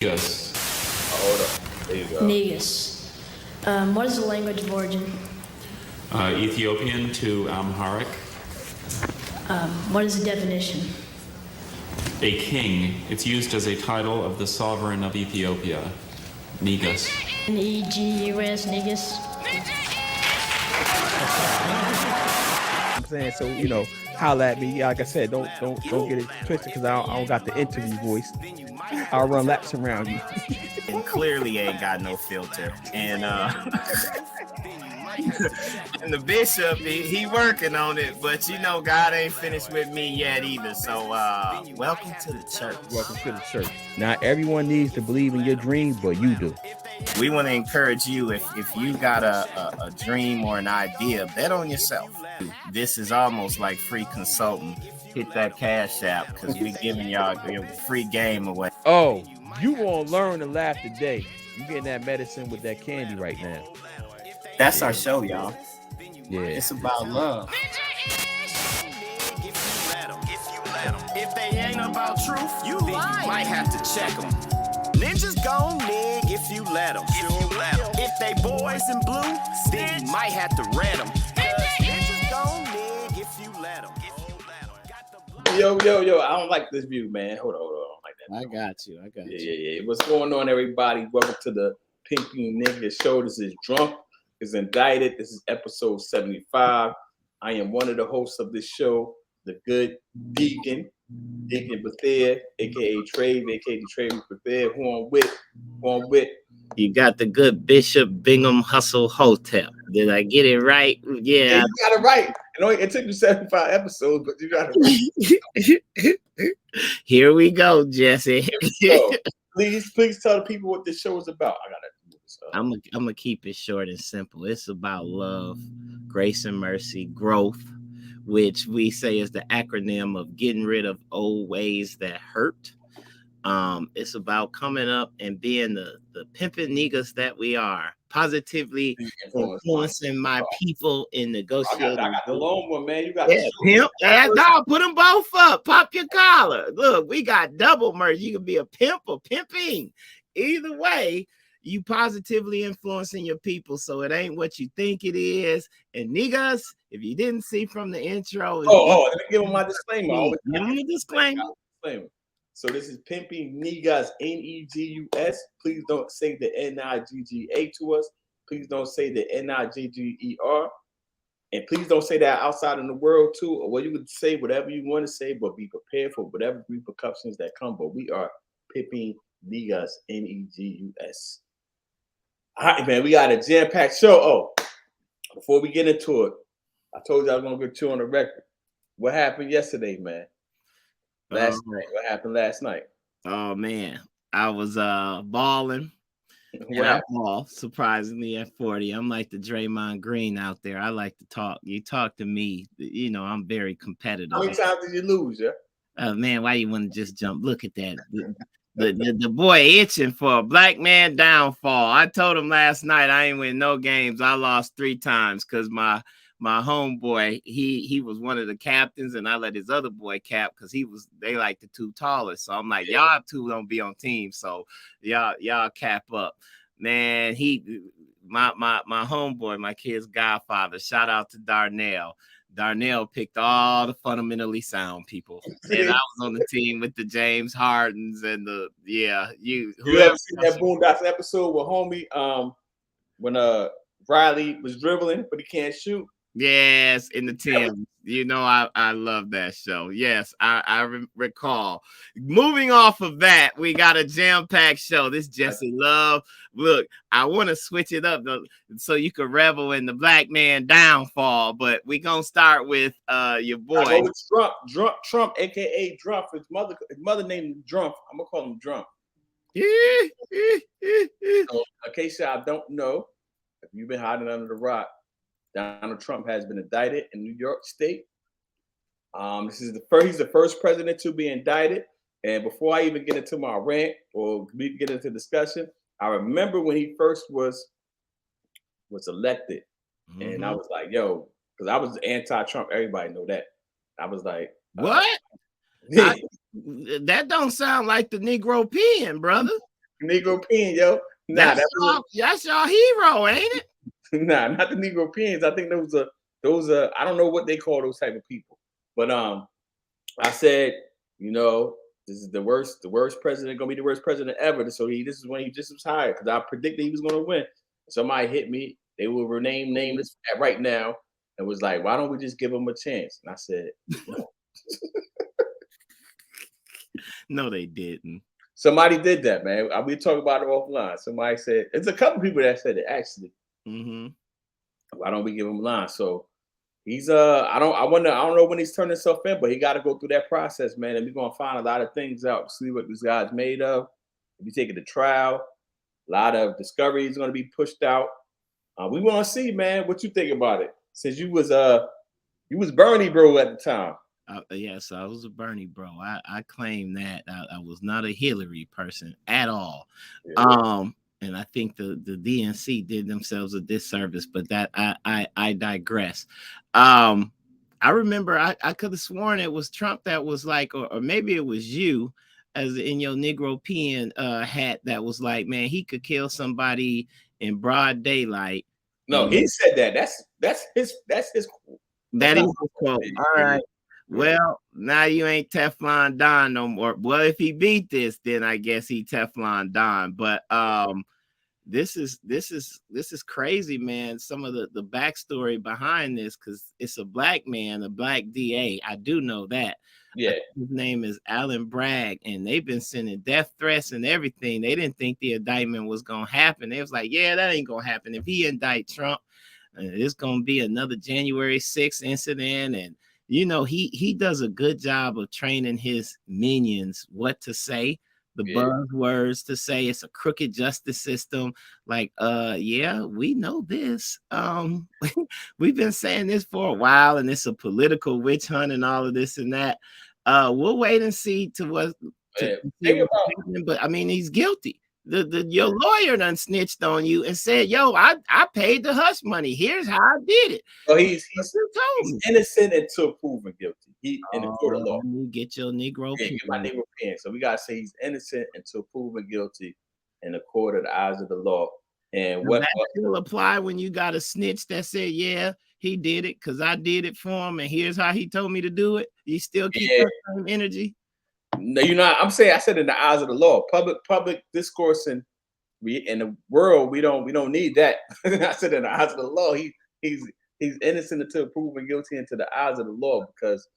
Negus. Hold up. There you go. Negus. What is the language of origin? Ethiopian to Amharic. What is the definition? A king. It's used as a title of the sovereign of Ethiopia. Negus. Negus, Negus. I'm saying, so holla at me. Like I said, don't get it twisted because I don't got the interview voice. I'll run laps around you. And clearly ain't got no filter. And and the bishop, he working on it, but God ain't finished with me yet either. So welcome to the church. Welcome to the church. Not everyone needs to believe in your dream, but you do. We want to encourage you, if you got a dream or an idea, bet on yourself. This is almost like free consulting. Hit that Cash App because we giving y'all a free game away. Oh, you gonna learn to laugh today. You getting that medicine with that candy right now. That's our show, y'all. Yeah. It's about love. If they ain't about truth, you might have to check them. Ninjas gon' nig if you let them. If they boys in blue, then you might have to red them. Ninjas gon' nig if you let them. Yo, I don't like this view, man. Hold on. I don't like that. I got you. Yeah. What's going on, everybody? Welcome to the Pinky Nigga Show. This is Drumpf Indicted. This is episode 75. I am one of the hosts of this show, the good Deacon Bethea, aka Trave, aka Trave Bethea. Who I'm with. You got the good Bishop Bingham Hustle Hotel. Did I get it right? Yeah. You got it right. It took you 75 episodes, but you got it right. Here we go, Jesse. So, please tell the people what this show is about. I gotta do this. I'm gonna keep it short and simple. It's about love, grace and mercy, growth, which we say is the acronym of getting rid of old ways that hurt. It's about coming up and being the pimpin' niggas that we are, positively influencing my people in negotiating. I got the long one, man. You got pimp. Dog, put them both up. Pop your collar. Look, we got double merch. You can be a pimp or pimping. Either way, you positively influencing your people, so it ain't what you think it is. And niggas, if you didn't see from the intro, let me give them my disclaimer. Give them a disclaimer. So this is Pimping Negus, Negus. Please don't say the Nigga to us. Please don't say the Nigger. And please don't say that outside in the world too. Or well, you could say whatever you want to say, but be prepared for whatever repercussions that come. But we are Pimping Negus, Negus. All right, man, we got a jam-packed show. Oh, before we get into it, I told you I was gonna get you on the record. What happened yesterday, man? Last night. What happened last night? Oh man, I was balling. And I ball surprisingly at 40. I'm like the Draymond Green out there. I like to talk. You talk to me, I'm very competitive. How many times did you lose, yeah? Man, why you want to just jump? Look at that. The boy itching for a black man downfall. I told him last night I ain't win no games. I lost 3 times because my homeboy, he was one of the captains, and I let his other boy cap because they like the 2 tallest. So I'm like, y'all 2 don't be on team, so y'all cap up. Man, my homeboy, my kid's godfather, shout out to Darnell. Darnell picked all the fundamentally sound people, and I was on the team with the James Hardens and you ever seen that Boondocks episode with homie when Riley was dribbling but he can't shoot? Yes, in the team. I love that show. Yes, I recall. Moving off of that, we got a jam-packed show. This Jesse Love. Look, I want to switch it up so you can revel in the black man downfall, but we're going to start with your boy. I go with Trump, a.k.a. Drumpf. His mother named him Drumpf. I'm going to call him Drumpf. So, in case I don't know, if you've been hiding under the rock, Donald Trump has been indicted in New York State. He's the first president to be indicted. And before I even get into my rant or we get into discussion, I remember when he first was elected, and I was like, yo, because I was anti-Trump. Everybody know that. I was like, what? That don't sound like the Negro peeing, brother. Negro Pen, yo. Nah, That's your hero, ain't it? nah, not the Negro Pens. I think those are I don't know what they call those type of people. But I said, this is the worst president, gonna be the worst president ever. So this is when he just was hired because I predicted he was gonna win. Somebody hit me, they will rename nameless right now, and was like, why don't we just give him a chance? And I said, no. No, they didn't. Somebody did that, man. We talk about it offline. Somebody said it's a couple people that said it actually. Mm-hmm. Why don't we give him a line? So he's I don't know when he's turning himself in, but he got to go through that process, man. And we're gonna find a lot of things out, see what this guy's made of. If you take it to trial, a lot of discovery is gonna be pushed out. We want to see, man, what you think about it. Since you was Bernie bro at the time. Yes, I was a Bernie bro. I claim that I was not a Hillary person at all. Yeah. And I think the DNC did themselves a disservice, but that I digress. I remember I could have sworn it was Trump that was like, or maybe it was you, as in your Negro Pen hat, that was like, man, he could kill somebody in broad daylight. No, he said that. That's his. That is his quote. All right. Well, now you ain't Teflon Don no more. Well, if he beat this, then I guess he Teflon Don. But this is crazy, man. Some of the backstory behind this, because it's a black man, a black DA. I do know that. Yeah. His name is Alan Bragg, and they've been sending death threats and everything. They didn't think the indictment was gonna happen. They was like, yeah, that ain't gonna happen. If he indict Trump, it's gonna be another January 6th incident. And he does a good job of training his minions what to say, the buzzwords to say. It's a crooked justice system. Like, yeah, we know this. We've been saying this for a while, and it's a political witch hunt and all of this and that. We'll wait and see but I mean, he's guilty. Your lawyer done snitched on you and said, yo, I paid the hush money. Here's how I did it. So he's innocent until proven guilty. He in the court of law. Get your Negro Pen. Get my Negro Pen. So we gotta say he's innocent until proven guilty in the court of the eyes of the law. And what still apply when you got a snitch that said, yeah, he did it because I did it for him, and here's how he told me to do it. You still keep that same energy? No, I said in the eyes of the law, public discourse, and in the world we don't need that. I said in the eyes of the law, he's innocent until proven guilty into the eyes of the law, because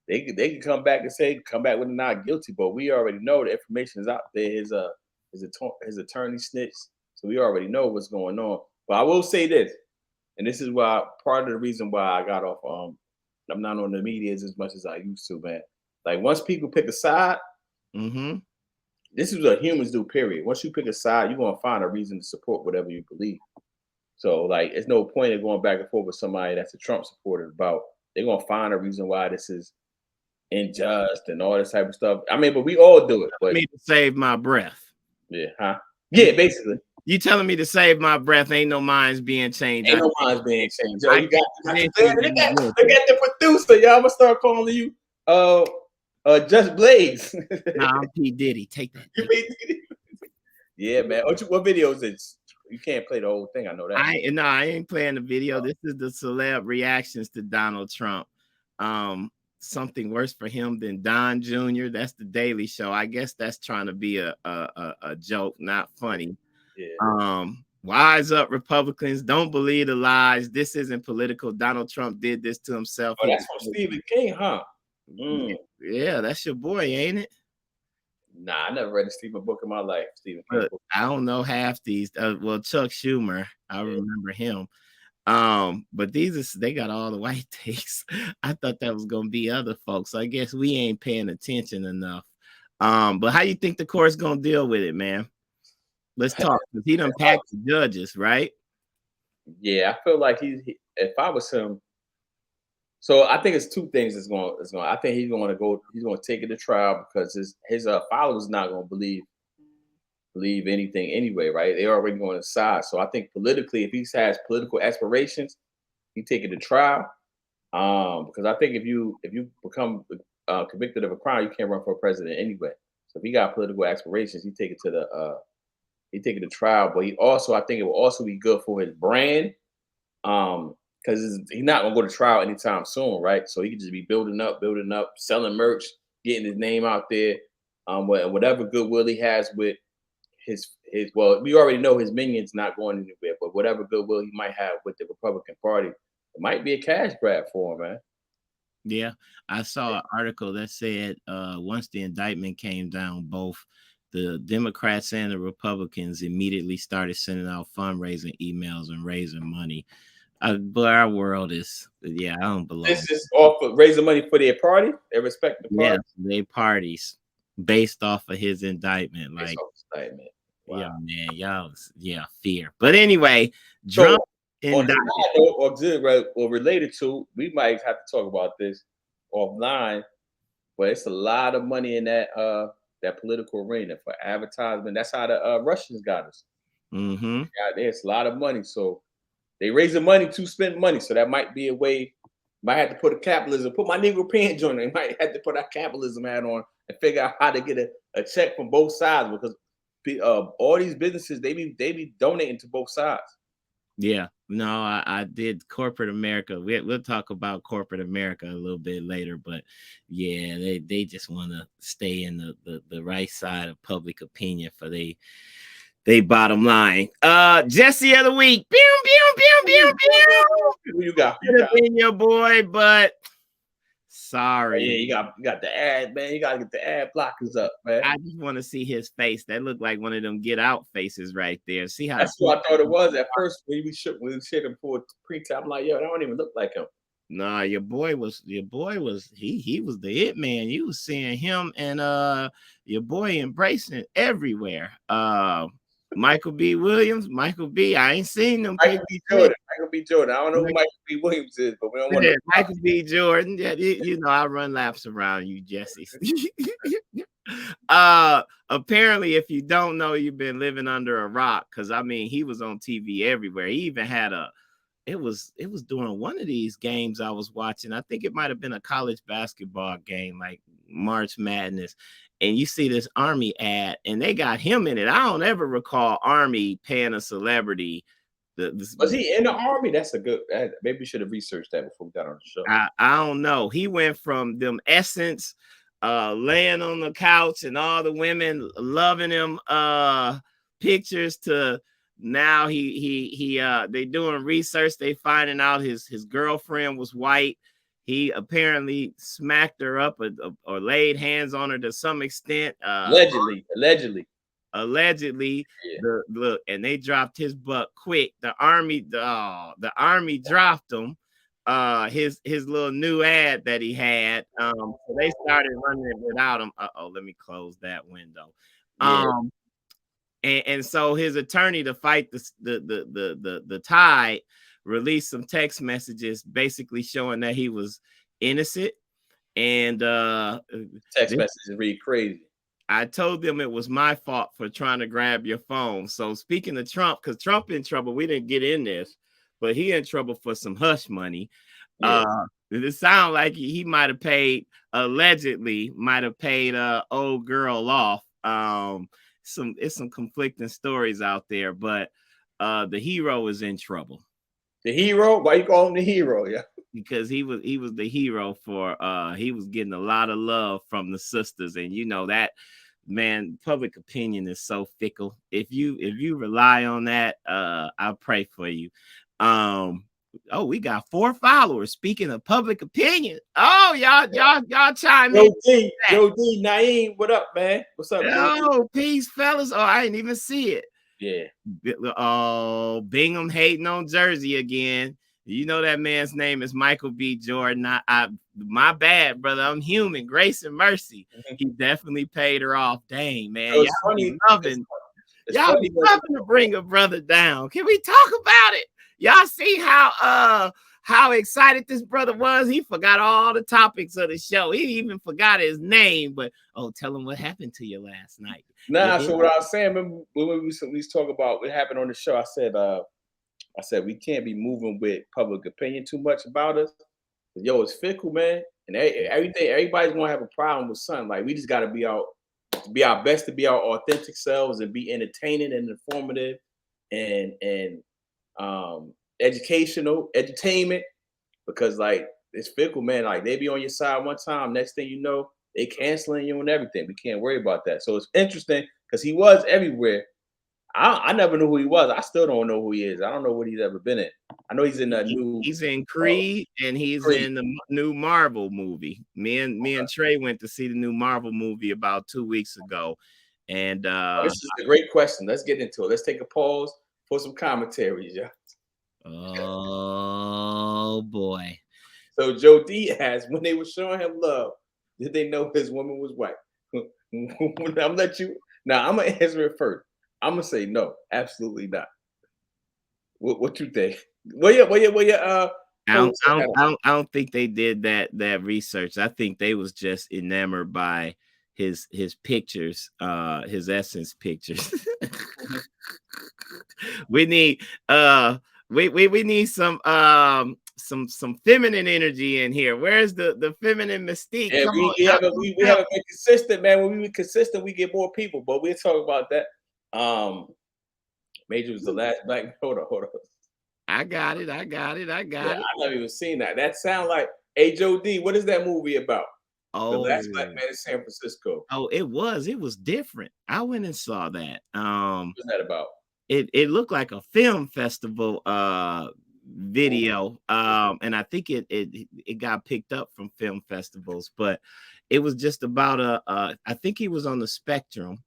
they can come back with a not guilty, but we already know the information is out there. His attorney snitched, so we already know what's going on. But I will say this, and this is why part of the reason why I got off. I'm not on the media as much as I used to, man. Like, once people pick a side, this is what humans do, period. Once you pick a side, you're going to find a reason to support whatever you believe. So, like, there's no point in going back and forth with somebody that's a Trump supporter about. They're going to find a reason why this is unjust and all this type of stuff. I mean, but we all do it. But me to save my breath. Yeah, huh? Yeah, basically. You telling me to save my breath? Ain't no minds being changed. Ain't no minds being changed. Yo, look at the producer. Y'all, I'm going to start calling you Just Blaze. Nah, I'm P. Diddy. Take that. Yeah, man. What video is it? You can't play the whole thing. I know that. I ain't playing the video. This is the celeb reactions to Donald Trump. Something worse for him than Don Jr. That's the Daily Show. I guess that's trying to be a joke, not funny. Yeah. Wise up, Republicans. Don't believe the lies. This isn't political. Donald Trump did this to himself. Oh, that's from Stephen King, huh? Yeah, that's your boy, ain't it? Nah, I never read a Stephen book in my life. Stephen King book. I don't know half these. Well, Chuck Schumer, I remember him. But they got all the white takes. I thought that was gonna be other folks. I guess we ain't paying attention enough. But how you think the court's gonna deal with it, man? Let's talk. He done packed the judges, right? Yeah, I feel like if I was him. So I think it's two things that's going. I think he's going to take it to trial because his followers not going to believe anything anyway, right? They're already going to side. So I think politically, if he has political aspirations, he take it to trial. Because I think if you become convicted of a crime, you can't run for president anyway. So if he got political aspirations, he take it to He taking the trial, but I think it will also be good for his brand. Because he's not gonna go to trial anytime soon, right? So he can just be building up, selling merch, getting his name out there. Whatever goodwill he has with his well, we already know his minions not going anywhere, but whatever goodwill he might have with the Republican Party, it might be a cash grab for him, man. Yeah, I saw an article that said once the indictment came down, both the Democrats and the Republicans immediately started sending out fundraising emails and raising money. But our world is, I don't belong. This is off of raising money for their party, their respective party. Yeah, they parties based off of his indictment. Based Like, off his indictment. Wow. yeah, man, y'all, fear. But anyway, Drumpf Indicted. Or related to, we might have to talk about this offline, but it's a lot of money in that political arena for advertisement. That's how the Russians got us. Mm-hmm. Yeah, there's a lot of money, so they raising money to spend money. So that might be a way. Might have to put put my Negro pants on. They might have to put our capitalism hat on and figure out how to get a check from both sides, because all these businesses they be donating to both sides. Yeah, no, I did corporate America. We'll talk about corporate America a little bit later, but yeah, they just want to stay in the right side of public opinion for they bottom line. Jesse of the week. Pew, pew, pew, pew, pew. Who you got? Could have been your boy, but sorry. Yeah, you got the ad, man. You gotta get the ad blockers up, man. I just want to see his face. That looked like one of them Get Out faces right there. See how that's what I thought it was at first when we shit him for pre-time. I'm like, yo, that don't even look like him. Nah, your boy was he was the it man. You was seeing him and your boy embracing everywhere. Michael B. Williams, Michael B. I ain't seen them. Michael B. Jordan. I don't know who Michael B. Williams is, but we don't want to. Michael B. Jordan. Yeah, you know, I run laps around you, Jesse. Apparently, if you don't know, you've been living under a rock, because I mean, he was on TV everywhere. He even had it was during one of these games I was watching. I think it might have been a college basketball game, like March Madness. And you see this Army ad, and they got him in it. I don't ever recall Army paying a celebrity. Was he in the Army? That's a good. Maybe we should have researched that before we got on the show. I don't know. He went from them Essence, laying on the couch and all the women loving him, pictures, to now they doing research. They finding out his girlfriend was white. He apparently smacked her up or laid hands on her to some extent. Allegedly. Yeah. Look, and they dropped his butt quick. The army dropped him. His little new ad that he had. So they started running it without him. Let me close that window. Yeah. And so his attorney, to fight the tide, released some text messages basically showing that he was innocent. And text messages read crazy. I told them it was my fault for trying to grab your phone. So speaking of Trump, because Trump in trouble, we didn't get in this, but he in trouble for some hush money. Yeah. It sounds like he might have paid, allegedly might have paid old girl off. It's some conflicting stories out there, but the hero is in trouble. The hero? Why you call him the hero? Yeah, because he was the hero for he was getting a lot of love from the sisters, and you know that, man, public opinion is so fickle. If you rely on that, I pray for you. We got 4 followers. Speaking of public opinion, y'all chime in. Yo D, Naeem, what up, man? What's up? Yo, peace, fellas. Oh, I didn't even see it. Yeah. Oh, Bingham hating on Jersey again. You know that man's name is Michael B. Jordan. My bad, brother. I'm human. Grace and mercy. Mm-hmm. He definitely paid her off. Dang, man. Y'all be loving to bring a brother down. Can we talk about it? Y'all see how excited this brother was? He forgot all the topics of the show. He even forgot his name. But tell him what happened to you last night. Nah, so what I was saying, remember when we talk about what happened on the show, I said we can't be moving with public opinion too much about us. Yo, it's fickle, man. And everybody's gonna have a problem with something. Like, we just gotta be out to be our best, to be our authentic selves, and be entertaining and informative, and educational, edutainment. Because like it's fickle, man. Like they be on your side one time, next thing you know, they canceling you and everything. We can't worry about that. So it's interesting because he was everywhere. I never knew who he was. I still don't know who he is. I don't know what he's ever been in. I know he's in that new. He's in Creed, and he's Creed. in the new Marvel movie. Me and Trey went to see the new Marvel movie about 2 weeks ago, and This is a great question. Let's get into it. Let's take a pause for some commentaries, yeah. oh boy, So Joe Diaz, when they were showing him love, did they know his woman was white? I'm let you. Now I'm gonna answer it first. I'm gonna say no, absolutely not. What you think? Well, yeah. I don't think they did that research. I think they was just enamored by his pictures, his essence pictures. we need we need some feminine energy in here. Where's the feminine mystique? Yeah, we haven't been consistent, man. When we were consistent, we get more people. But we'll talk about that. Major was the last black. Hold on. I got it. Yeah, I never even seen that. That sound like, hey, Joe D, what is that movie about? The Last Black Man in San Francisco. Oh, it was different. I went and saw that. What's that about? It looked like a film festival video. And I think it got picked up from film festivals, but it was just about I think he was on the spectrum,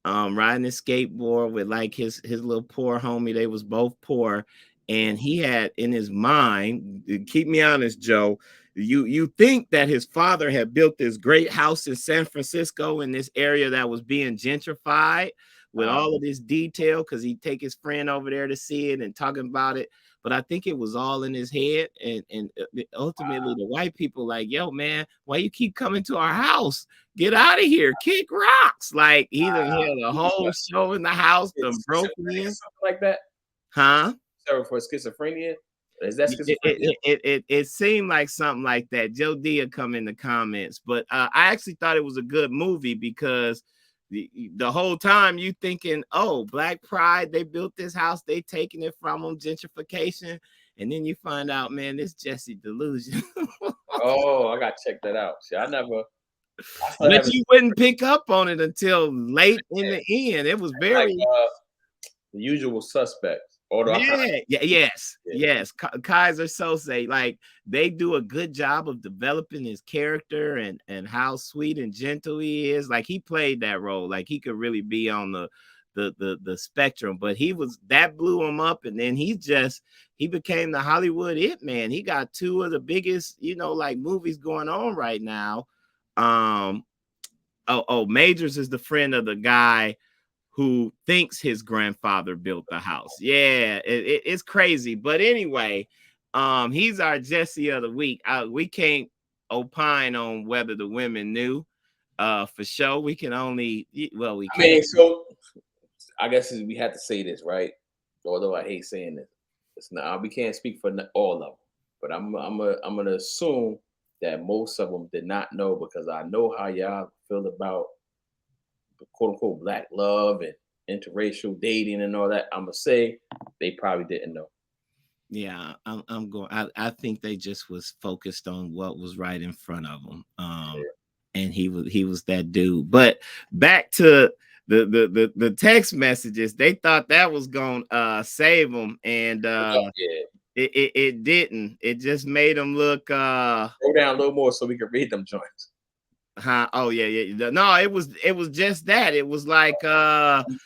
riding a skateboard with like his little poor homie. They was both poor. And he had in his mind, keep me honest, Joe, you think that his father had built this great house in San Francisco in this area that was being gentrified with all of this detail, because he'd take his friend over there to see it and talking about it. But I think it was all in his head. And ultimately the white people like, yo, man, why you keep coming to our house? Get out of here. Kick rocks. Like he done had a whole show in the house, done broke in. Something like that? Huh? For schizophrenia? Is that schizophrenia? It seemed like something like that. Joe D had come in the comments, but I actually thought it was a good movie because the whole time you thinking, oh, Black Pride, they built this house, they taking it from them, gentrification, and then you find out, man, this Jesse delusion. Oh, I gotta check that out. See, But you wouldn't pick up on it until late in the end. It was very like, The Usual Suspects. Yes. Kaiser Sose, like they do a good job of developing his character and how sweet and gentle he is. Like he played that role, like he could really be on the spectrum. But he was that blew him up, and then he became the Hollywood it man. He got two of the biggest, like movies going on right now. Majors is the friend of the guy who thinks his grandfather built the house. Yeah, it's crazy. But anyway, he's our Jesse of the week. We can't opine on whether the women knew for sure. We can only, we can. So I guess we have to say this, right? Although I hate saying this. It's not, we can't speak for all of them. But I'm gonna assume that most of them did not know, because I know how y'all feel about quote unquote black love and interracial dating and all that. I'm gonna say they probably didn't know. Yeah, I'm going. I think they just was focused on what was right in front of them. And he was that dude. But back to the text messages, they thought that was gonna save them, and it didn't. It just made them look. Go down a little more so we can read them joints. Huh? Oh yeah. No, it was just that. It was like you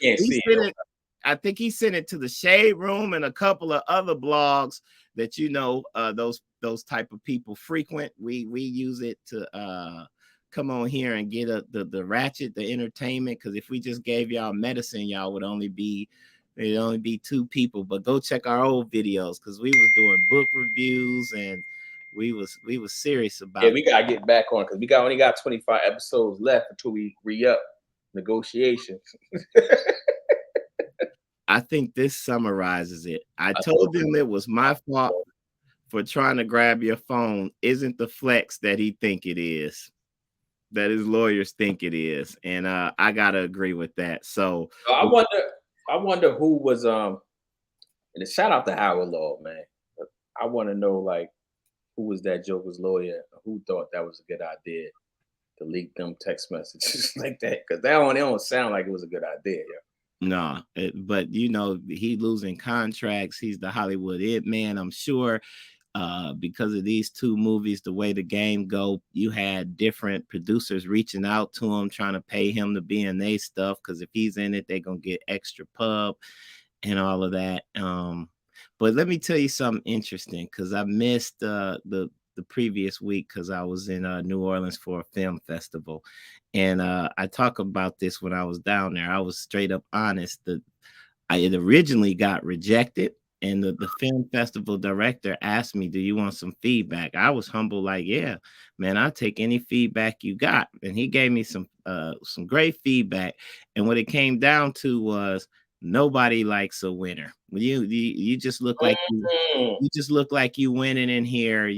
can't see it. I think he sent it to the Shade Room and a couple of other blogs that those type of people frequent. We use it to come on here and get the ratchet, the entertainment. Because if we just gave y'all medicine, y'all would only be two people. But go check our old videos, because we was doing book reviews and we was serious about it. We gotta get back on, because we only got 25 episodes left until we re-up negotiations. I think this summarizes it. I told him it was my fault for trying to grab your phone. Isn't the flex that he think it is. that his lawyers think it is, and I gotta agree with that. So I wonder who was and shout out to Howard Law, man. I want to know like who was that Joker's lawyer? Who thought that was a good idea to leak them text messages like that? Because that one, it don't sound like it was a good idea. no, but you know, he losing contracts. He's the Hollywood it man. I'm sure because of these two movies, the way the game go, you had different producers reaching out to him, trying to pay him to be in their stuff. Because if he's in it, they're gonna get extra pub and all of that. But let me tell you something interesting, because I missed the previous week because I was in New Orleans for a film festival, and I talk about this when I was down there. I was straight up honest that it originally got rejected, and the film festival director asked me, "Do you want some feedback?" I was humble, like, "Yeah, man, I'll take any feedback you got," and he gave me some great feedback. And what it came down to was, nobody likes a winner. You just look like you just look like you winning in here.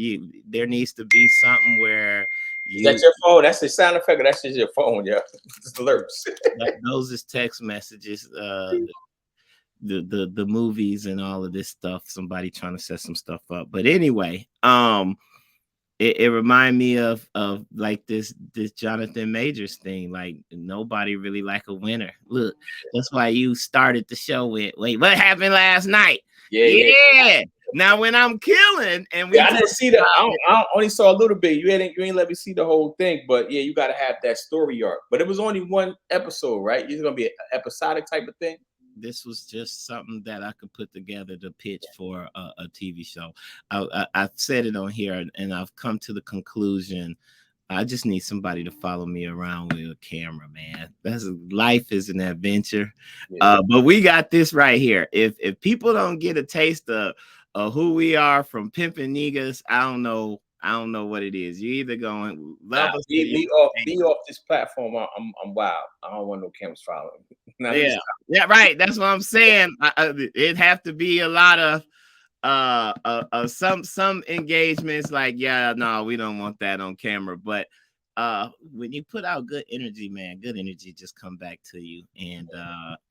There needs to be something where Is that your phone? That's the sound effect, or that's just your phone, yeah. It's alerts. those is text messages, the movies and all of this stuff. Somebody trying to set some stuff up. But anyway, it reminded me of like this Jonathan Majors thing. Like, nobody really like a winner. Look, that's why you started the show with, wait, what happened last night? Yeah. Now when I'm killing and I didn't see that. I only saw a little bit. You ain't let me see the whole thing. But yeah, you got to have that story arc. But it was only one episode, right? It's gonna be an episodic type of thing. This was just something that I could put together to pitch for a TV show. I've said it on here, and I've come to the conclusion, I just need somebody to follow me around with a camera, man. Life is an adventure. Yeah. But we got this right here. If people don't get a taste of who we are from Pimpin' Negus, I don't know what it is. You either going love us. Be off this platform. I'm wild. I don't want no cameras following me. Yeah, right. That's what I'm saying. It'd have to be a lot of some engagements. Like, yeah, no, we don't want that on camera. But when you put out good energy, man, good energy just come back to you. And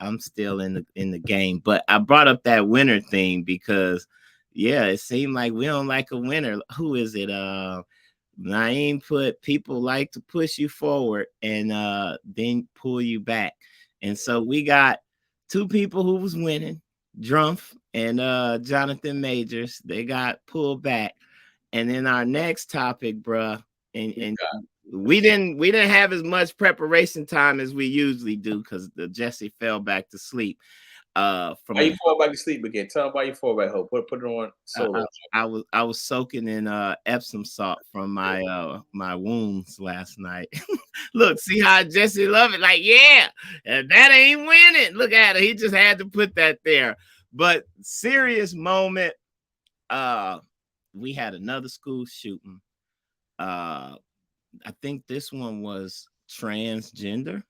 I'm still in the game. But I brought up that winner thing because, yeah, it seemed like we don't like a winner. Who is it? Naeem put, people like to push you forward and then pull you back. And so we got two people who was winning, Drumpf and Jonathan Majors. They got pulled back. And then our next topic, bruh, and we didn't have as much preparation time as we usually do because Jesse fell back to sleep. Why you fall back to sleep again? Tell them why you fall back home. Put it on solo. I was soaking in Epsom salt from my my wounds last night. Look, see how Jesse love it? Like, yeah, that ain't winning. Look at it. He just had to put that there. But serious moment. We had another school shooting. I think this one was transgender.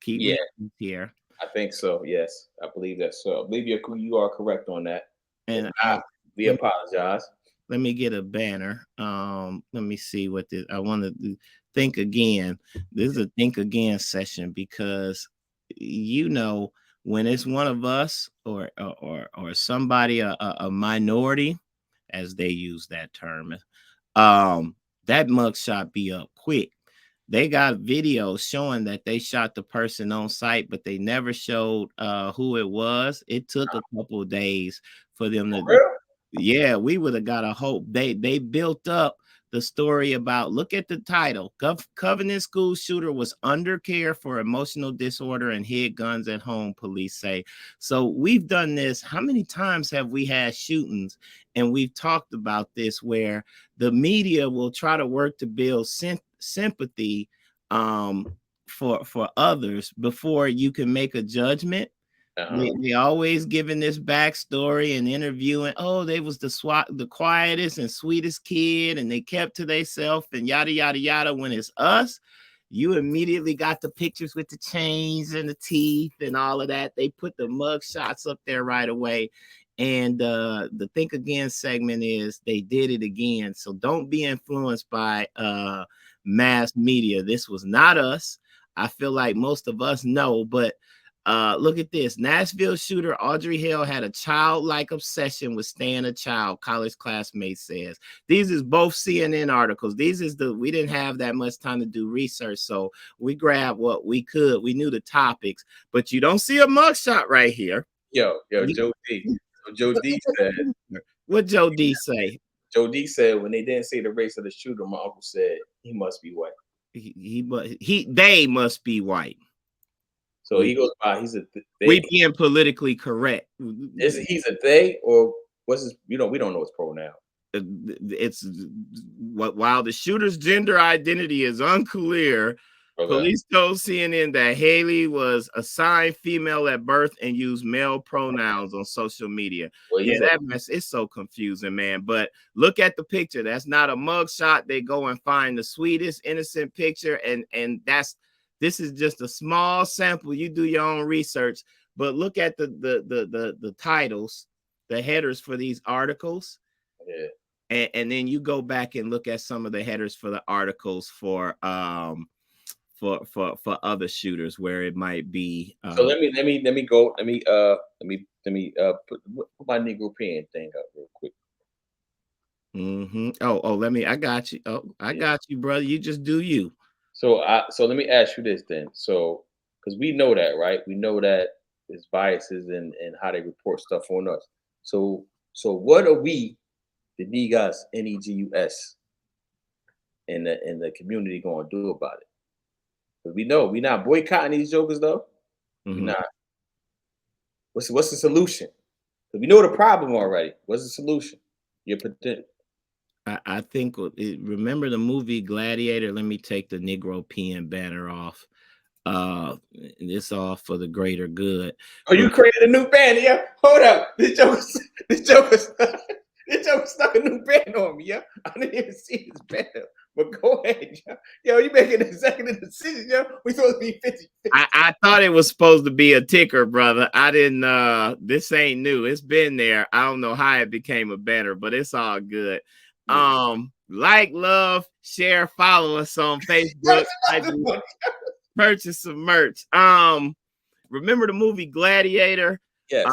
Keep me here. I think so. Yes, I believe that's so. I believe you are correct on that. And we apologize. Let me get a banner. Let me see what this. I want to think again. This is a think again session because when it's one of us or somebody a minority, as they use that term, that mugshot be up quick. They got videos showing that they shot the person on site, but they never showed who it was. It took a couple of days for them to. Really? Yeah, we would have got a hope. They built up the story about, look at the title. Covenant school shooter was under care for emotional disorder and hid guns at home, police say. So we've done this. How many times have we had shootings? And we've talked about this where the media will try to work to build sympathy for others before you can make a judgment. They always giving this backstory and interviewing. Oh, they was the quietest and sweetest kid, and they kept to themselves and yada yada yada. When it's us, you immediately got the pictures with the chains and the teeth and all of that. They put the mug shots up there right away. And the Think Again segment is they did it again. So don't be influenced by mass media. This was not us. I feel like most of us know, but look at this. Nashville shooter Audrey Hill had a childlike obsession with staying a child, college classmate says. These is both CNN articles. We didn't have that much time to do research, so we grabbed what we could. We knew the topics, but you don't see a mugshot right here. Joe D. So Joe D said, what Joe D say? Joe D said when they didn't say the race of the shooter, my uncle said he must be white. They must be white. So he goes by, he's a they. We being politically correct. He's a they, or what's his, we don't know his pronoun. It's while the shooter's gender identity is unclear, police told CNN that Haley was assigned female at birth and used male pronouns on social media. Well, yeah, that mess is so confusing, man. But look at the picture. That's not a mugshot. They go and find the sweetest, innocent picture, and this is just a small sample. You do your own research, but look at the titles, the headers for these articles. Yeah. And then you go back and look at some of the headers for the articles for other shooters where it might be. So let me put my Negro pen thing up real quick. I got you. I got you, brother. You just do you. So let me ask you this then. So because we know that, right? We know that there's biases and how they report stuff on us. So what are we, the Negus, Negus, in the community going to do about it? Because we know we're not boycotting these jokers though. Mm-hmm. We're not. What's the solution? Because we know the problem already. What's the solution? I think remember the movie Gladiator. Let me take the Negro pen banner off. This all for the greater good. Oh, you created a new banner, yeah? Hold up. This joker stuck a new banner on me, yeah? I didn't even see his banner. But go ahead, yo. You making an executive decision, yo? We supposed to be 50. I thought it was supposed to be a ticker, brother. I didn't this ain't new. It's been there. I don't know how it became a banner, but it's all good. Like, love, share, follow us on Facebook. Purchase some merch. Remember the movie Gladiator? Yes.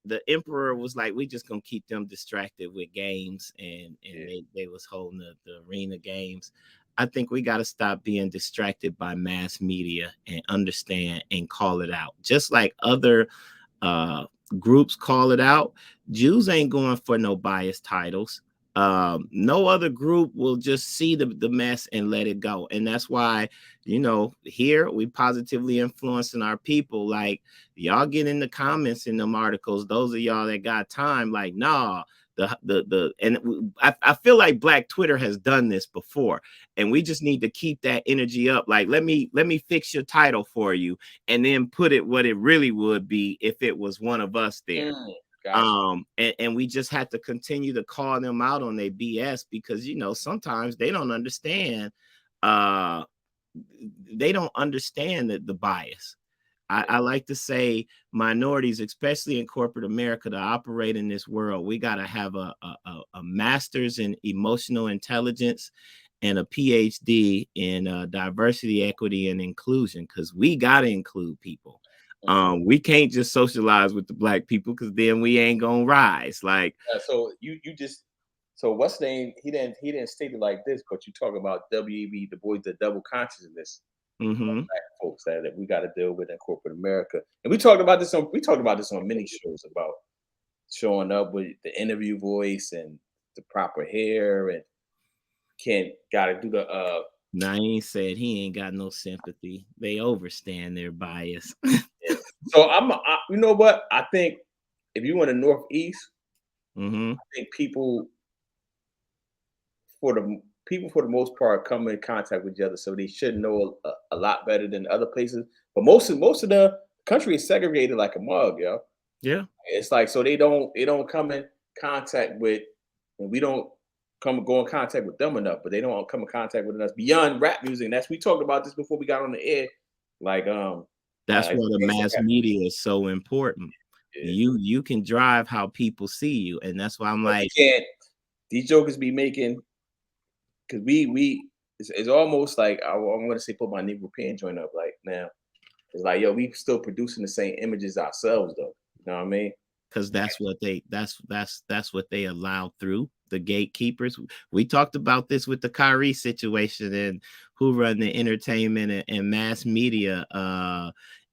The emperor was like, we just gonna keep them distracted with games, and they was holding the arena games. I think we got to stop being distracted by mass media and understand and call it out. Just like other groups call it out, Jews ain't going for no biased titles. No other group will just see the mess and let it go. And that's why, here we positively influencing our people. Like, y'all get in the comments in them articles, those of y'all that got time, like, nah, I feel like Black Twitter has done this before, and we just need to keep that energy up. Like, let me fix your title for you, and then put it what it really would be if it was one of us there. And we just have to continue to call them out on their BS, because sometimes they don't understand. They don't understand the bias. I like to say minorities, especially in corporate America, to operate in this world, we got to have a master's in emotional intelligence and a PhD in diversity, equity, and inclusion, because we got to include people. We can't just socialize with the Black people, because then we ain't gonna rise. Like, so so what's name? He didn't state it like this, but you talk about W.E.B. Du Bois, the double consciousness. Mm-hmm. Black folks that we got to deal with in corporate America, and we talked about this on many shows about showing up with the interview voice and the proper hair, and got to do the. Now, he ain't said he ain't got no sympathy. They overstand their bias. So you know what? I think if you in the Northeast, mm-hmm. I think people for the most part come in contact with each other, so they should know a lot better than other places. But most of the country is segregated like a mug, yo. Yeah, it's like, so they don't come in contact with, and we don't go in contact with them enough, but they don't come in contact with us beyond rap music. And we talked about this before we got on the air. Like, that's why the mass media is so important. Yeah. You can drive how people see you, and that's why I'm like, these jokers be making because we it's almost like I'm going to say put my Negro pen joint up. Like now, it's like yo, we still producing the same images ourselves though. You know what I mean? Because that's what they allow through the gatekeepers. We talked about this with the Kyrie situation and who run the entertainment and mass media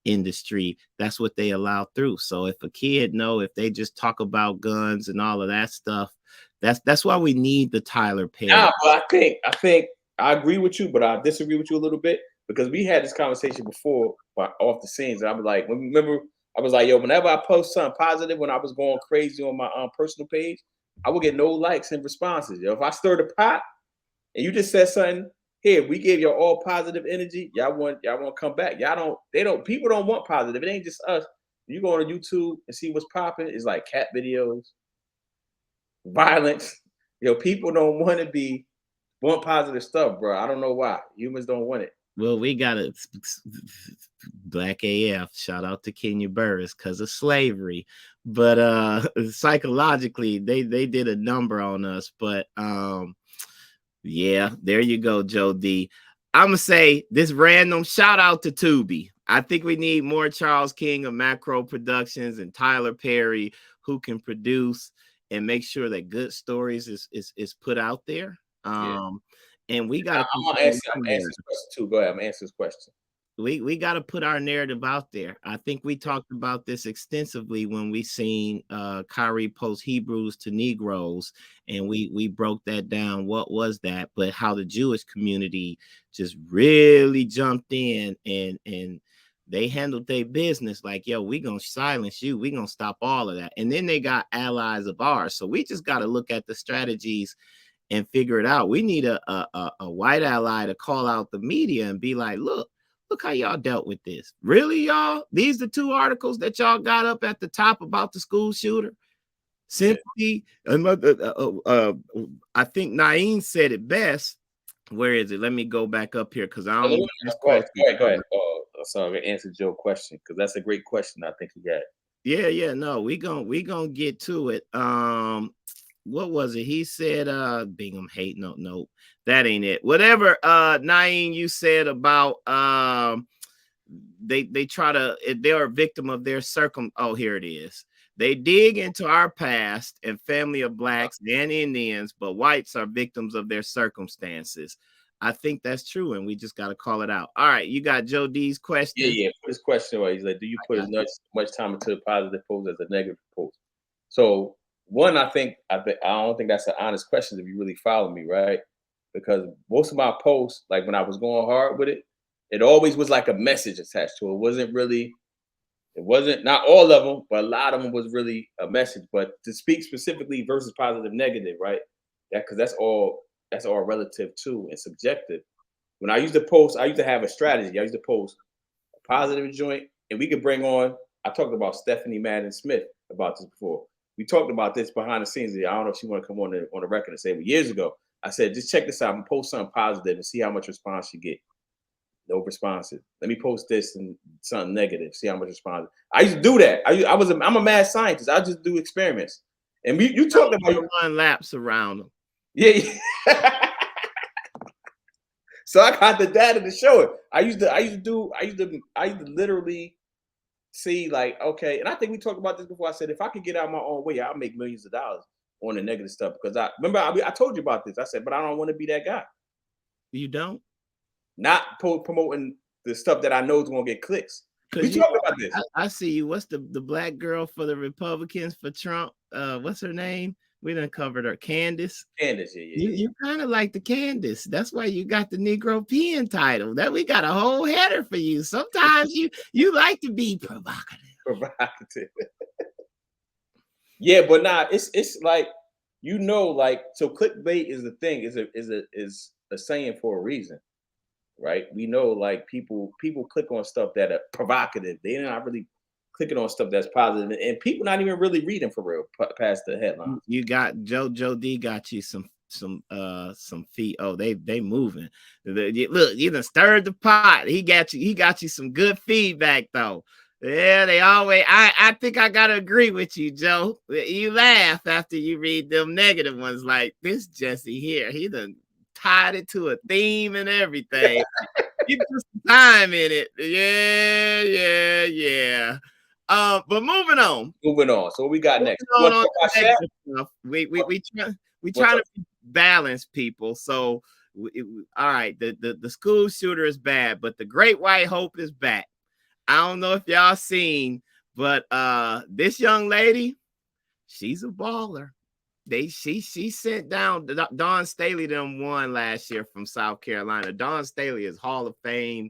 industry. That's what they allow through. So if a kid know, if they just talk about guns and all of that stuff, that's why we need the Tyler Perry. Nah, but I think I agree with you, but I disagree with you a little bit because we had this conversation before off the scenes. And I was like, remember, I was like, yo, whenever I post something positive, when I was going crazy on my personal page, I would get no likes and responses. Yo, if I stir the pot and you just said something, here, we gave y'all all positive energy. Y'all want to come back. People don't want positive. It ain't just us. You go on YouTube and see what's popping. It's like cat videos, violence. Yo, people don't want positive stuff, bro. I don't know why. Humans don't want it. Well, we got a Black AF. Shout out to Kenya Burris because of slavery. But psychologically, they did a number on us. But yeah, there you go, Joe D. I'm gonna say this random shout out to Tubi. I think we need more Charles King of Macro Productions and Tyler Perry who can produce and make sure that good stories is put out there. And we got to answer this question too. Go ahead, I'm answer this question. We got to put our narrative out there. I think we talked about this extensively when we seen Kyrie post Hebrews to Negroes, and we broke that down. What was that? But how the Jewish community just really jumped in and they handled their business like, yo, we gonna silence you. We gonna stop all of that. And then they got allies of ours. So we just got to look at the strategies and figure it out. We need a white ally to call out the media and be like, look how y'all dealt with this. Really, y'all? These are 2 articles that y'all got up at the top about the school shooter. Simply, I think Naeem said it best. Where is it? Let me go back up here because I don't. Go ahead. So I'm gonna answer Joe's question because that's a great question. I think he got. Yeah. No, we gonna get to it. What was it? He said, Bingham hate. No, that ain't it. Whatever, Naeem, you said about they try to, they're a victim of their oh, here it is. They dig into our past and family of blacks and Indians, but whites are victims of their circumstances. I think that's true, and we just got to call it out. All right, you got Joe D's question. Yeah. Put his question away. He's like, do you put as much time into the positive post as a negative post? So one, I don't think that's an honest question if you really follow me, right? Because most of my posts, like when I was going hard with it, it always was like a message attached to it. It wasn't not all of them, but a lot of them was really a message. But to speak specifically versus positive, negative, right? Because that's all relative too and subjective. When I used to post, I used to have a strategy. I used to post a positive joint, and we could bring on. I talked about Stephanie Madden Smith about this before. We talked about this behind the scenes. I don't know if she want to come on the record and say, well, years ago, I said, just check this out and post something positive and see how much response you get. No responses. Let me post this and something negative. See how much response. I used to do that. I'm a mad scientist. I just do experiments. And you talked about run laps around them. Yeah. So I got the data to show it. I used to literally see like, okay, and I think we talked about this before. I said if I could get out my own way, I'll make millions of dollars on the negative stuff because I told you about this. I said, but I don't want to be that guy. You don't? Not promoting the stuff that I know is going to get clicks. We talked about this. I see you. What's the black girl for the Republicans for Trump? What's her name? We done covered her. Candace. Candace, yeah. You kind of like the Candace. That's why you got the Negro Pen title. That we got a whole header for you. Sometimes you like to be provocative. Yeah, but nah, it's like like so clickbait is the thing, is a saying for a reason, right? We know like people click on stuff that are provocative. They're not really clicking on stuff that's positive, and people not even really reading for real past the headline. You got Joe D got you some feet. Oh, they moving. Look, you done stirred the pot. He got you some good feedback though. Yeah, they always. I think I gotta agree with you, Joe. You laugh after you read them negative ones, like this Jesse here. He done tied it to a theme and everything. You put some time in it. Yeah. But moving on. Moving on. So what we got next? On Talk about to Shaq? stuff. We trying to balance people. So all right, the school shooter is bad, but the Great White Hope is back. I don't know if y'all seen, but this young lady, she's a baller. She sent down Dawn Staley. Them won last year from South Carolina. Dawn Staley is Hall of Fame,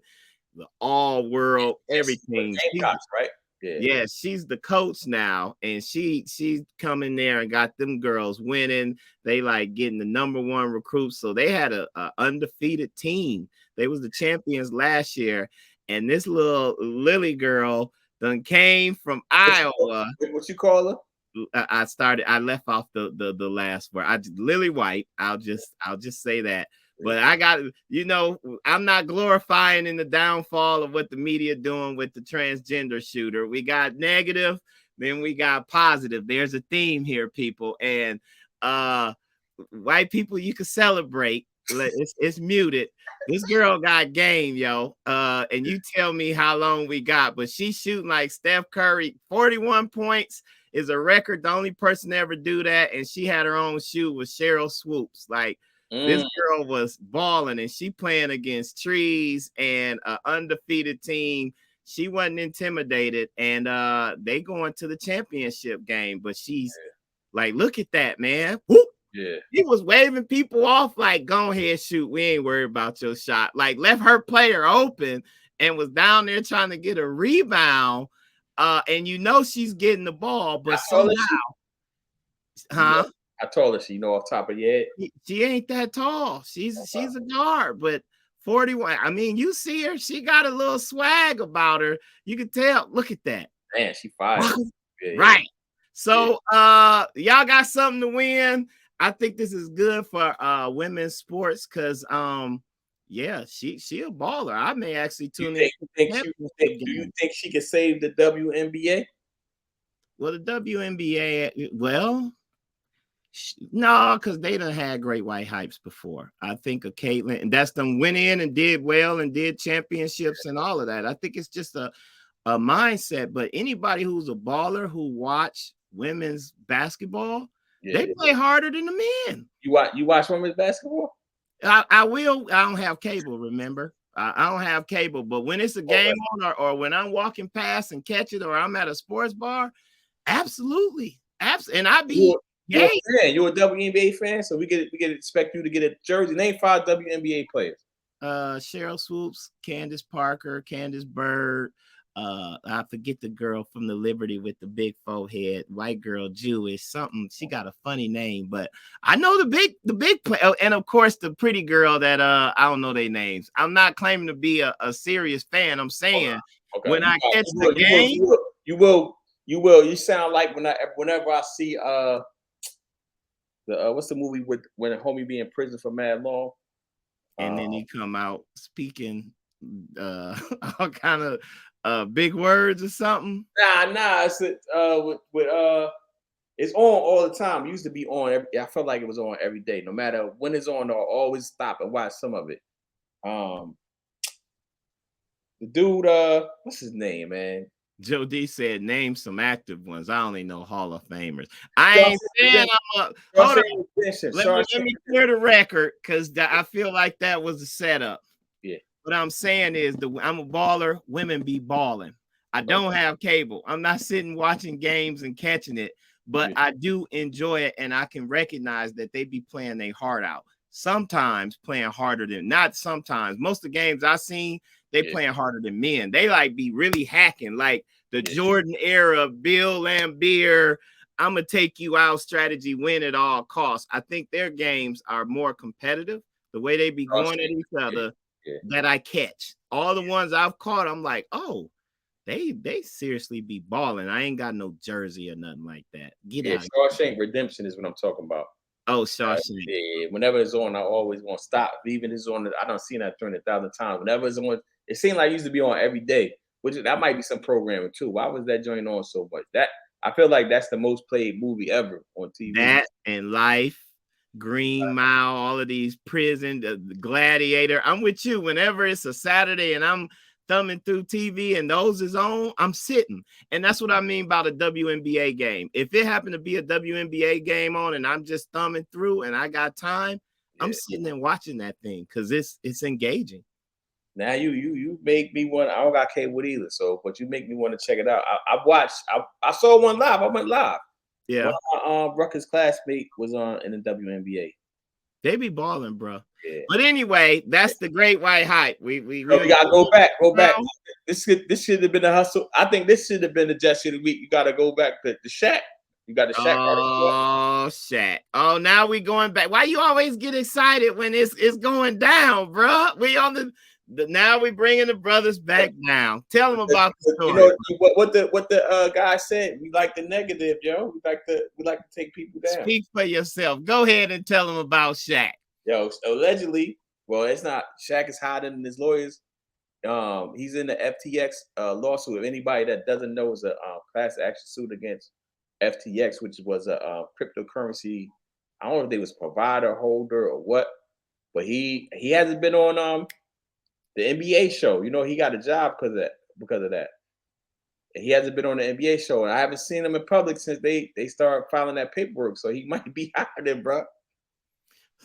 the all world, everything. Gamecocks, right? Yeah, she's the coach now, and she's come in there and got them girls winning. They like getting the #1 recruits, so they had a undefeated team. They was the champions last year, and this little Lily girl done came from Iowa. What you call her? I left off the last word. Lily White. I'll just say that. But I got, I'm not glorifying in the downfall of what the media doing with the transgender shooter. We got negative, then we got positive. There's a theme here, people. And white people, you can celebrate. It's muted. This girl got game, yo. And you tell me how long we got, but she's shooting like Steph Curry. 41 points is a record. The only person to ever do that. And she had her own shoe with Cheryl Swoops. Like, this girl was balling, and she playing against trees and an undefeated team. She wasn't intimidated, and they going to the championship game. But she's like, look at that, man. Whoop. Yeah. He was waving people off like, go ahead, shoot. We ain't worried about your shot. Like, left her player open and was down there trying to get a rebound. And she's getting the ball, but somehow, I told her she off top of your head. She ain't that tall. She's a guard, but 41. I mean, you see her, she got a little swag about her. You can tell. Look at that. Man, she fired. Right. So y'all got something to win. I think this is good for women's sports because she a baller. I may actually tune in. Do you think she can save the WNBA? Well, the WNBA, no, because they done had great white hypes before. I think of Caitlin, and that's them went in and did well and did championships and all of that. I think it's just a mindset. But anybody who's a baller who watch women's basketball, they play harder than the men. You watch women's basketball? I will. I don't have cable, remember? I don't have cable, but when it's a game on or when I'm walking past and catch it or I'm at a sports bar, absolutely. And I be You're a WNBA fan, so we get expect you to get a jersey. Name 5 WNBA players. Cheryl Swoops, Candace Parker, Candace Bird. I forget the girl from the Liberty with the big forehead, white girl, Jewish, something. She got a funny name, but I know the big play, and of course the pretty girl that I don't know their names. I'm not claiming to be a serious fan. I'm saying when I catch the game, you will. You sound like whenever I see what's the movie with when a homie be in prison for mad long, and then he come out speaking all kind of big words or something. Nah, it's it's on all the time. It used to be on I felt like it was on every day. No matter when it's on, I'll always stop and watch some of it. The dude, what's his name, man? Joe D said, name some active ones. I only know Hall of Famers. I ain't saying I'm a hold on. Let me clear the record because I feel like that was a setup. Yeah. What I'm saying is I'm a baller. Women be balling. I don't have cable. I'm not sitting watching games and catching it, but I do enjoy it, and I can recognize that they be playing their heart out. Sometimes playing harder than not sometimes. Most of the games I seen, they playing harder than men. They like be really hacking, like the Jordan era, Bill Laimbeer, I'm gonna take you out strategy, win at all costs. I think their games are more competitive. The way they be going at each other that I catch. All the ones I've caught, I'm like, oh, they seriously be balling. I ain't got no jersey or nothing like that. Get out. Shawshank Redemption is what I'm talking about. Oh, Shawshank. Whenever it's on, I always want to stop. Even it's on, I don't see that 300,000 times. Whenever it's on, it seemed like it used to be on every day. That might be some programming too. Why was that joint on so much? I feel like that's the most played movie ever on TV. That and Life. Green Mile, all of these prison, the Gladiator. I'm with you. Whenever it's a Saturday and I'm thumbing through TV and those is on, I'm sitting. And that's what I mean by the WNBA game. If it happened to be a WNBA game on and I'm just thumbing through and I got time, I'm sitting and watching that thing because it's engaging. Now you make me want. I don't got cable either, so but you make me want to check it out. I watched. I saw one live. I went live. Yeah. My Rutgers classmate was on in the WNBA. They be balling, bro. Yeah. But anyway, that's the Great White Hype. We gotta go back. This should have been a hustle. I think this should have been the Jesse of the week. You gotta go back to the Shaq. You got the Shaq. Oh, Shaq. Oh, now we going back. Why you always get excited when it's going down, bro? We on the now we bringing the brothers back down. Tell them about the story. You know what the guy said. We like the negative, yo. We like to take people down. Speak for yourself. Go ahead and tell them about Shaq. Yo, allegedly, well, it's not. Shaq is hiding his lawyers. He's in the FTX lawsuit. If anybody that doesn't know, is a class action suit against FTX, which was a cryptocurrency. I don't know if they was provider, holder, or what, but he hasn't been on the NBA show. You know, he got a job because of that. And he hasn't been on the NBA show, and I haven't seen him in public since they started filing that paperwork. So he might be hiding, bro.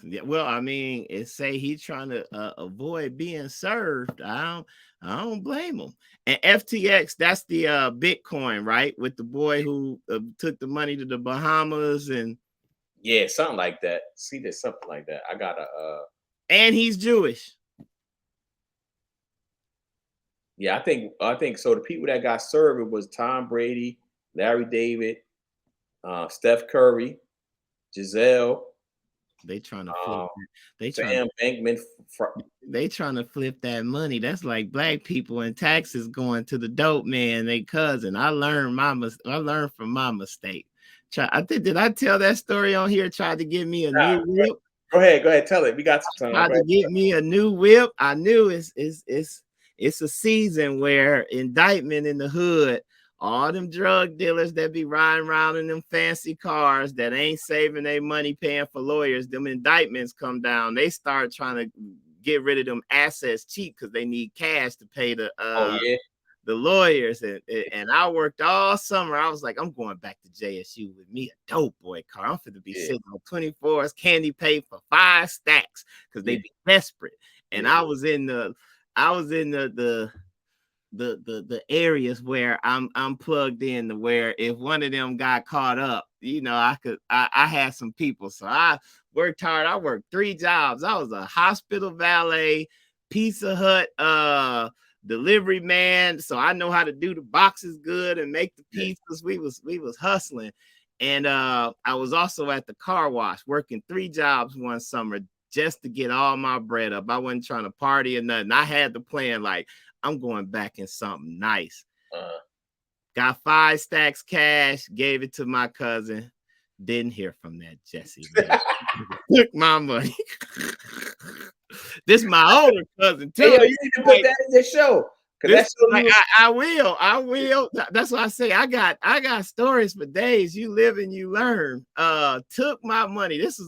Yeah, well, I mean, it say he's trying to avoid being served. I don't blame him. And FTX, that's the Bitcoin, right? With the boy who took the money to the Bahamas and yeah, something like that. See, there's something like that. I gotta and he's Jewish. Yeah, I think so. The people that got served, it was Tom Brady, Larry David, Steph Curry, Giselle. They trying to flip. Sam Bankman. They trying to flip that money. That's like black people in taxes going to the dope man, they cousin. I learned from my mistake. Did I tell that story on here? Tried to give me a new whip. Go ahead, tell it. We got some time. Tried to get me a new whip. I knew it's a season where indictment in the hood. All them drug dealers that be riding around in them fancy cars that ain't saving their money paying for lawyers, them indictments come down. They start trying to get rid of them assets cheap because they need cash to pay the lawyers. And I worked all summer. I was like, I'm going back to JSU with me a dope boy car. I'm finna be sitting on 24s, candy paid for 5 stacks because they be desperate. And I was in the areas where I'm plugged in to where if one of them got caught up, you know, I had some people. So I worked hard. I worked 3 jobs. I was a hospital valet, Pizza Hut delivery man. So I know how to do the boxes good and make the pizzas. We was hustling. And I was also at the car wash working 3 jobs one summer just to get all my bread up. I wasn't trying to party or nothing. I had the plan like, I'm going back in something nice. Got 5 stacks cash, gave it to my cousin. Didn't hear from that Jesse. Took my money. This is my older cousin too. Hey, you need to put that in the show. I will. That's why I say I got stories for days. You live and you learn. Took my money. This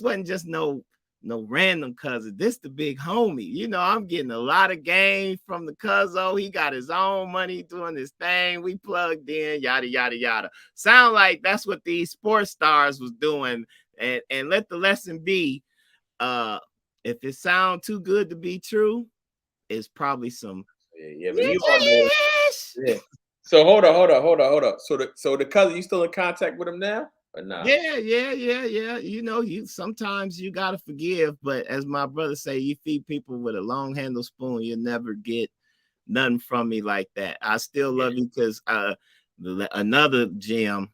wasn't just no random cousin. This the big homie. You know, I'm getting a lot of game from the cuzzo. He got his own money doing his thing. We plugged in, yada, yada, yada. Sound like that's what these sports stars was doing. And let the lesson be, if it sound too good to be true, it's probably some. Yeah. So hold on. So the cousin, you still in contact with him now? Or not? Yeah. You know, sometimes you gotta forgive, but as my brother say, you feed people with a long handle spoon, you'll never get nothing from me like that. I still love you because another gem,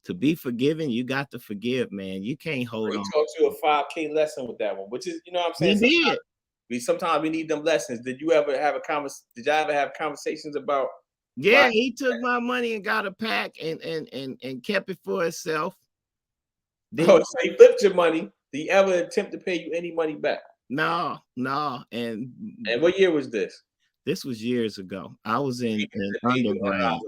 to be forgiven, you got to forgive, man. You can't hold on. We taught you a 5K lesson with that one, which is, you know what I'm saying? Sometimes we need them lessons. Did you ever have Did y'all ever have conversations about? Yeah, he took my money and got a pack and kept it for himself. So he flipped your money. Did he ever attempt to pay you any money back? No. And what year was this? This was years ago. I was in underground.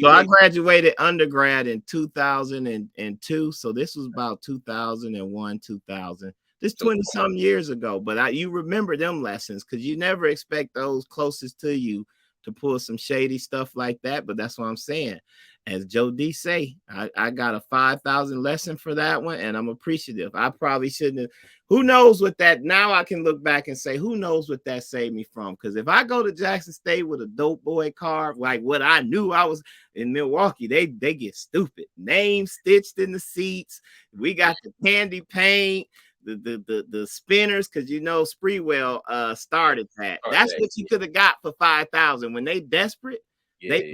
So I graduated undergrad in 2002. So this was about 2001, 2000. This 20-some years ago. But you remember them lessons because you never expect those closest to you to pull some shady stuff like that. But that's what I'm saying. As Joe D say, I got a 5,000 lesson for that one, and I'm appreciative. I probably shouldn't have. Who knows what that, now I can look back and say, who knows what that saved me from? Because if I go to Jackson State with a dope boy car, like what I knew I was in Milwaukee, they get stupid. Names stitched in the seats. We got the candy paint, the spinners, because you know Spreewell started that. That's what you could have got for 5,000. When they desperate,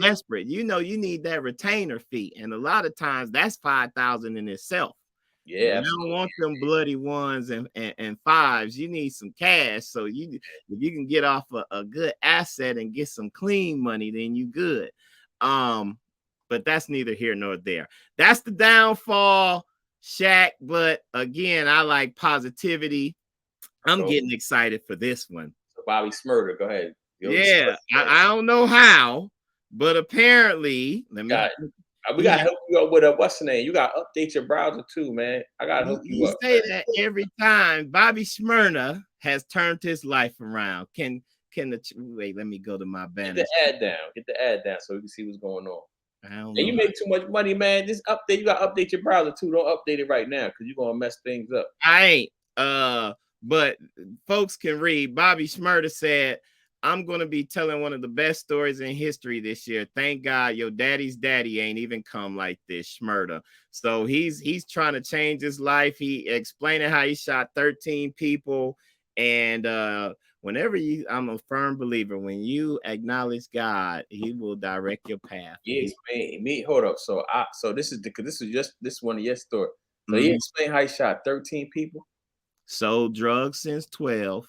desperate. You know, you need that retainer fee, and a lot of times that's 5,000 in itself. Yeah, you don't want them bloody ones and fives. You need some cash. So if you can get off a good asset and get some clean money, then you good. But that's neither here nor there. That's the downfall, Shaq. But again, I like positivity. I'm getting excited for this one. So Bobby Smurder, go ahead. Yeah, I don't know how, but apparently, we gotta help you up with what's the name? You gotta update your browser too, man. I gotta help you up. You say that every time. Bobby Smyrna has turned his life around. Wait? Let me go to my banner. Get the ad down so we can see what's going on. And you make too much money, man. Just update. You gotta update your browser too. Don't update it right now because you're gonna mess things up. I ain't. But folks can read. Bobby Smyrna said, I'm going to be telling one of the best stories in history this year. Thank God your daddy's daddy ain't even come like this, Schmurda. So he's trying to change his life. He explaining how he shot 13 people. And whenever I'm a firm believer, when you acknowledge God, he will direct your path. He explained me. Hold up. So this is one of your stories. So he explained how he shot 13 people. Sold drugs since 12.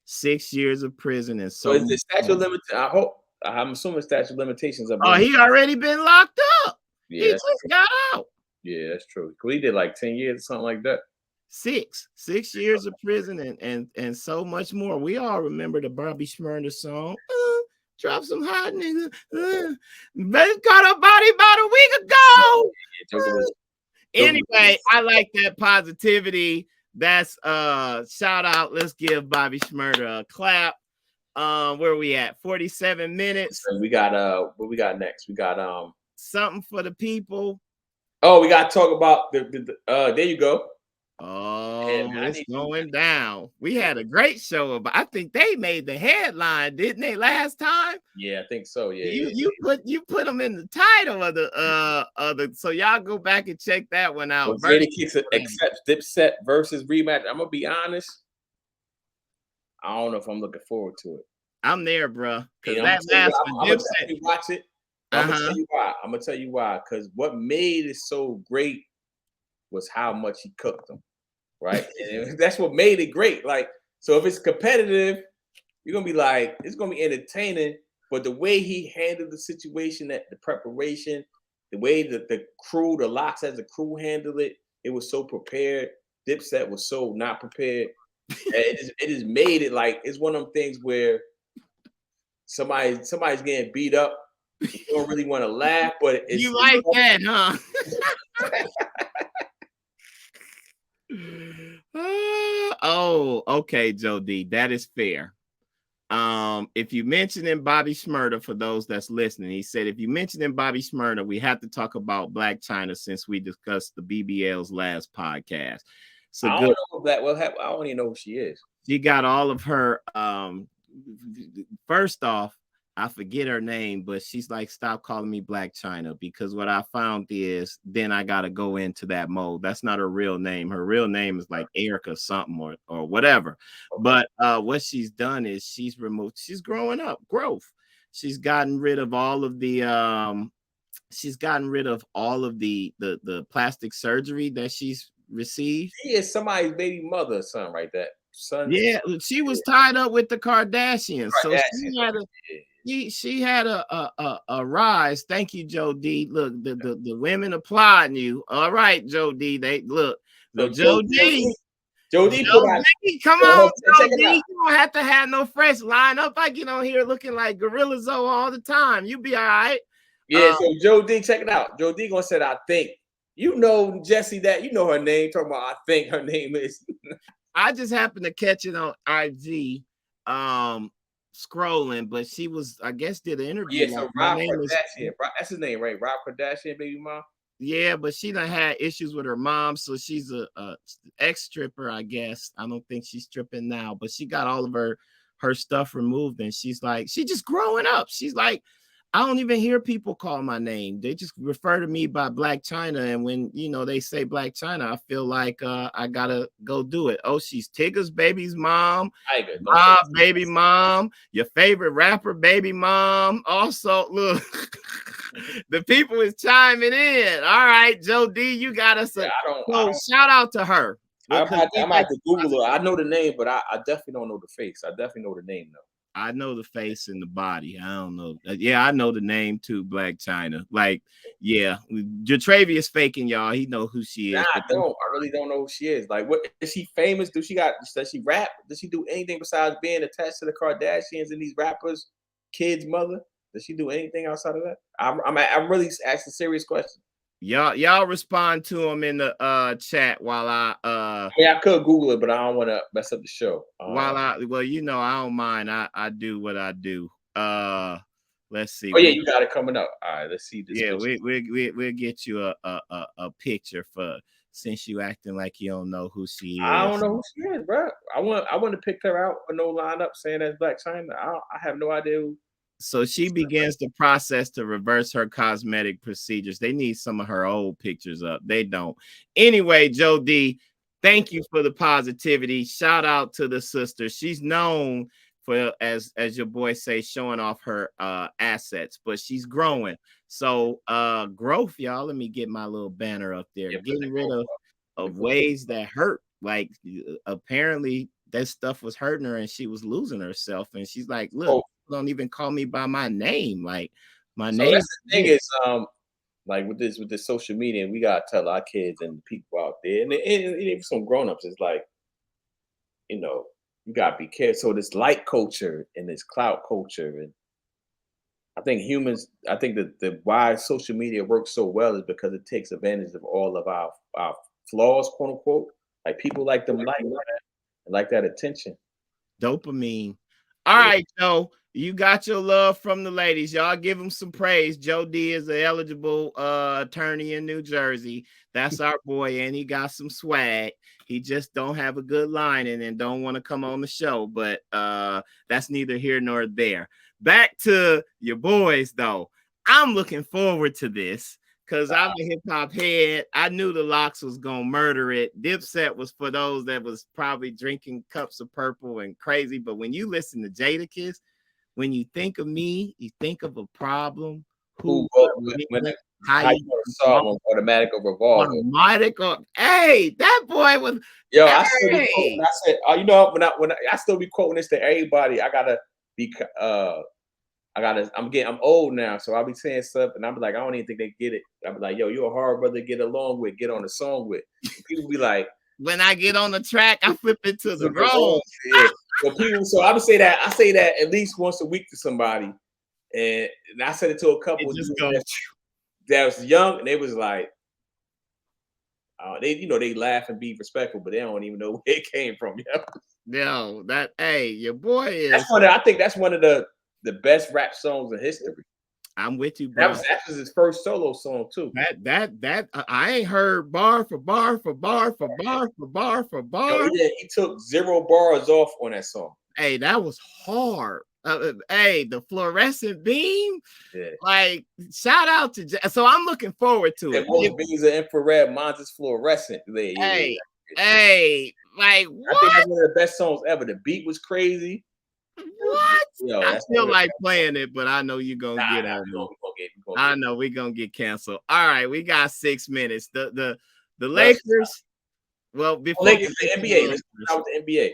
6 years of prison and so is the statute of limitations? I'm assuming statute of limitations. He already been locked up. Yeah, he just got out. Yeah, that's true. He did like 10 years or something like that. 6 years of prison and so much more. We all remember the Bobby Smyrna song. Drop some hot nigga. Got a body about a week ago. Anyway, I like that positivity. That's shout out. Let's give Bobby Smyrna a clap. Where are we at? 47 minutes. We got what we got next? We got something for the people. Oh, we gotta talk about there you go. Oh, it's going down. We had a great show about. I think they made the headline, didn't they, last time? Yeah, I think so. Yeah, you put them in the title of the so y'all go back and check that one out. Well, Jada Kicks accepts Dipset versus rematch. I'm gonna be honest. I don't know if I'm looking forward to it. I'm there, bro. Because that last one, Dipset. Watch it. I'm gonna tell you why. I'm gonna tell you why. Because what made it so great was how much he cooked them, right? And that's what made it great. Like, so if it's competitive, you're gonna be like, it's gonna be entertaining. But the way he handled the situation, that the preparation, the way that the Locks as a crew handled it, it was so prepared. Dipset was so not prepared. It just made it like it's one of them things where somebody's getting beat up. You don't really want to laugh, but you like that, huh? Oh, okay, Joe D. That is fair. If you mention in Bobby Smyrna, for those that's listening, he said if you mention in Bobby Smyrna, we have to talk about Black China since we discussed the BBL's last podcast. So I don't know that. Well, I don't even know who she is. She got all of her. First off, I forget her name, but she's like, stop calling me Black China, because what I found is then I got to go into that mode. That's not her real name. Her real name is like Erica something or whatever. Okay. But what she's done is she's growing up, growth. She's gotten rid of all of the the plastic surgery that she's received. She is somebody's baby mother or something like that. Yeah, she was tied up with the Kardashians. So she had a rise. Thank you, Joe D. Look, the women applauding you. All right, Joe D. They look. So Joe D. Come on, Joe D. You don't have to have no fresh lineup. I get on here looking like Gorilla Zoe all the time. You be all right. Yeah, so Joe D, check it out. Joe D gonna say, I think. You know, Jesse, that you know her name. Talking about, I think her name is. I just happened to catch it on IG, scrolling, but she was, I guess, did an interview. Yeah, Like, so my Rob name is. Kardashian. That's his name, right? Rob Kardashian, baby mom. Yeah, but she done had issues with her mom, so she's a ex stripper, I guess. I don't think she's stripping now, but she got all of her stuff removed, and she's like, she just growing up. She's like, I don't even hear people call my name. They just refer to me by Black China, and when they say Black China, I feel like I gotta go do it. Oh, she's Tigger's baby's mom, Tiger, Bob baby mom, your favorite rapper baby mom. Also, look. The people is chiming in. All right, Joe D, you got us. I don't. Shout out to her. I'm gonna have to Google her. I know the name, but I definitely don't know the face. I definitely know the name though. I know the face and the body. I don't know. Yeah, I know the name too, Black China. Like, yeah, Jatravius faking y'all. He know who she is. Nah, I don't. I really don't know who she is. Like, what is she famous? Does she rap? Does she do anything besides being attached to the Kardashians and these rappers' kids' mother? Does she do anything outside of that? I'm really asking serious questions. Y'all respond to him in the chat while I Yeah, I could Google it, but I don't want to mess up the show. I don't mind. I do what I do. Let's see. Oh yeah, you got it coming up. All right, let's see this. Yeah, we'll get you a picture for, since you acting like you don't know who she is. I don't know who she is, bro. I want to pick her out for no lineup saying that's Black China. I have no idea who. So she begins the process to reverse her cosmetic procedures. They need some of her old pictures up. They don't. Anyway, Joe D, thank you for the positivity. Shout out to the sister. She's known for, as your boy say, showing off her assets, but she's growing. So growth, y'all. Let me get my little banner up there. Yeah, getting rid of ways that hurt. Like, apparently that stuff was hurting her and she was losing herself. And she's like, look, don't even call me by my name. Like, my name. That's the thing is, like with this social media, we gotta tell our kids and the people out there, and even some grown-ups, it's like, you gotta be careful. So this light culture and this clout culture, and I think that why social media works so well is because it takes advantage of all of our flaws, quote unquote. Like, people like them like that attention. Dopamine. All right, Joe. You got your love from the ladies. Y'all give him some praise. Joe D is an eligible attorney in New Jersey. That's our boy, and he got some swag. He just don't have a good line and don't want to come on the show, but that's neither here nor there. Back to your boys, though. I'm looking forward to this because I'm a hip-hop head. I knew the Locks was going to murder it. Dipset was for those that was probably drinking cups of purple and crazy, but when you listen to Jadakiss, when you think of me, you think of a problem. How you gonna solve an automatic or revolver? Automatic or, hey, that boy was. Yo, I still be quoting. I said, when I still be quoting this to everybody. I gotta be. I'm old now, so I'll be saying stuff, and I'm like, I don't even think they get it. I'll be like, yo, you're a hard brother to get along with, get on the song with. People be like, when I get on the track, I flip it to the road. Yeah. So I would say that at least once a week to somebody, and I said it to a couple that was young, and they was like, they laugh and be respectful, but they don't even know where it came from. No, your boy is. I think that's one of the best rap songs in history. I'm with you, bro. That was his first solo song too. That I ain't heard bar for bar for bar for bar for bar for bar. Yeah, he took 0 bars off on that song. Hey, that was hard. The fluorescent beam. Yeah. Like, shout out to. So I'm looking forward to it. Most beams are infrared, mine's is fluorescent. Hey, like, what? I think that's one of the best songs ever. The beat was crazy. What? I feel like playing it, but I know you're gonna get out. I know we're gonna get canceled. All right, we got 6 minutes. The Lakers. Well, before Lakers, the NBA. Let's start with the NBA.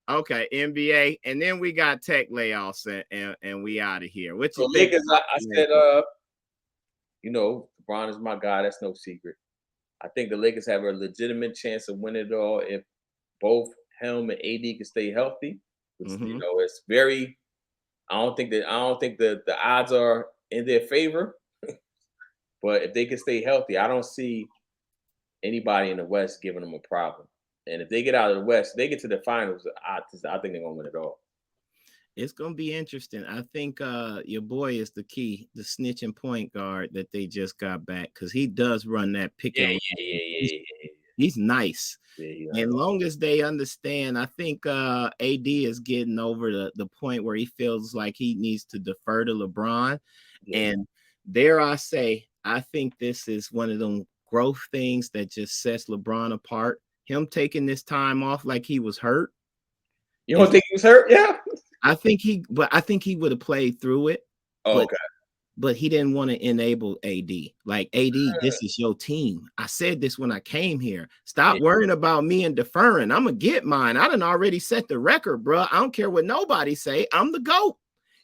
Okay, NBA, and then we got tech layoffs, and we out of here. What you think? Lakers, I said, LeBron is my guy. That's no secret. I think the Lakers have a legitimate chance of winning it all if both Helm and AD can stay healthy. It's very. I don't think the odds are in their favor. But if they can stay healthy, I don't see anybody in the West giving them a problem. And if they get out of the West, they get to the finals. I think they're gonna win it all. It's gonna be interesting. I think your boy is the key, the snitching point guard that they just got back, because he does run that pick and roll. He's nice. And long as they understand, I think AD is getting over the point where he feels like he needs to defer to LeBron. And dare I say, I think this is one of them growth things that just sets LeBron apart. Him taking this time off like he was hurt. You don't think he was hurt? Yeah. I think he would have played through it. Oh, But he didn't want to enable AD. Like, AD, this is your team. I said this when I came here. Stop worrying about me and deferring. I'm going to get mine. I done already set the record, bro. I don't care what nobody say. I'm the GOAT.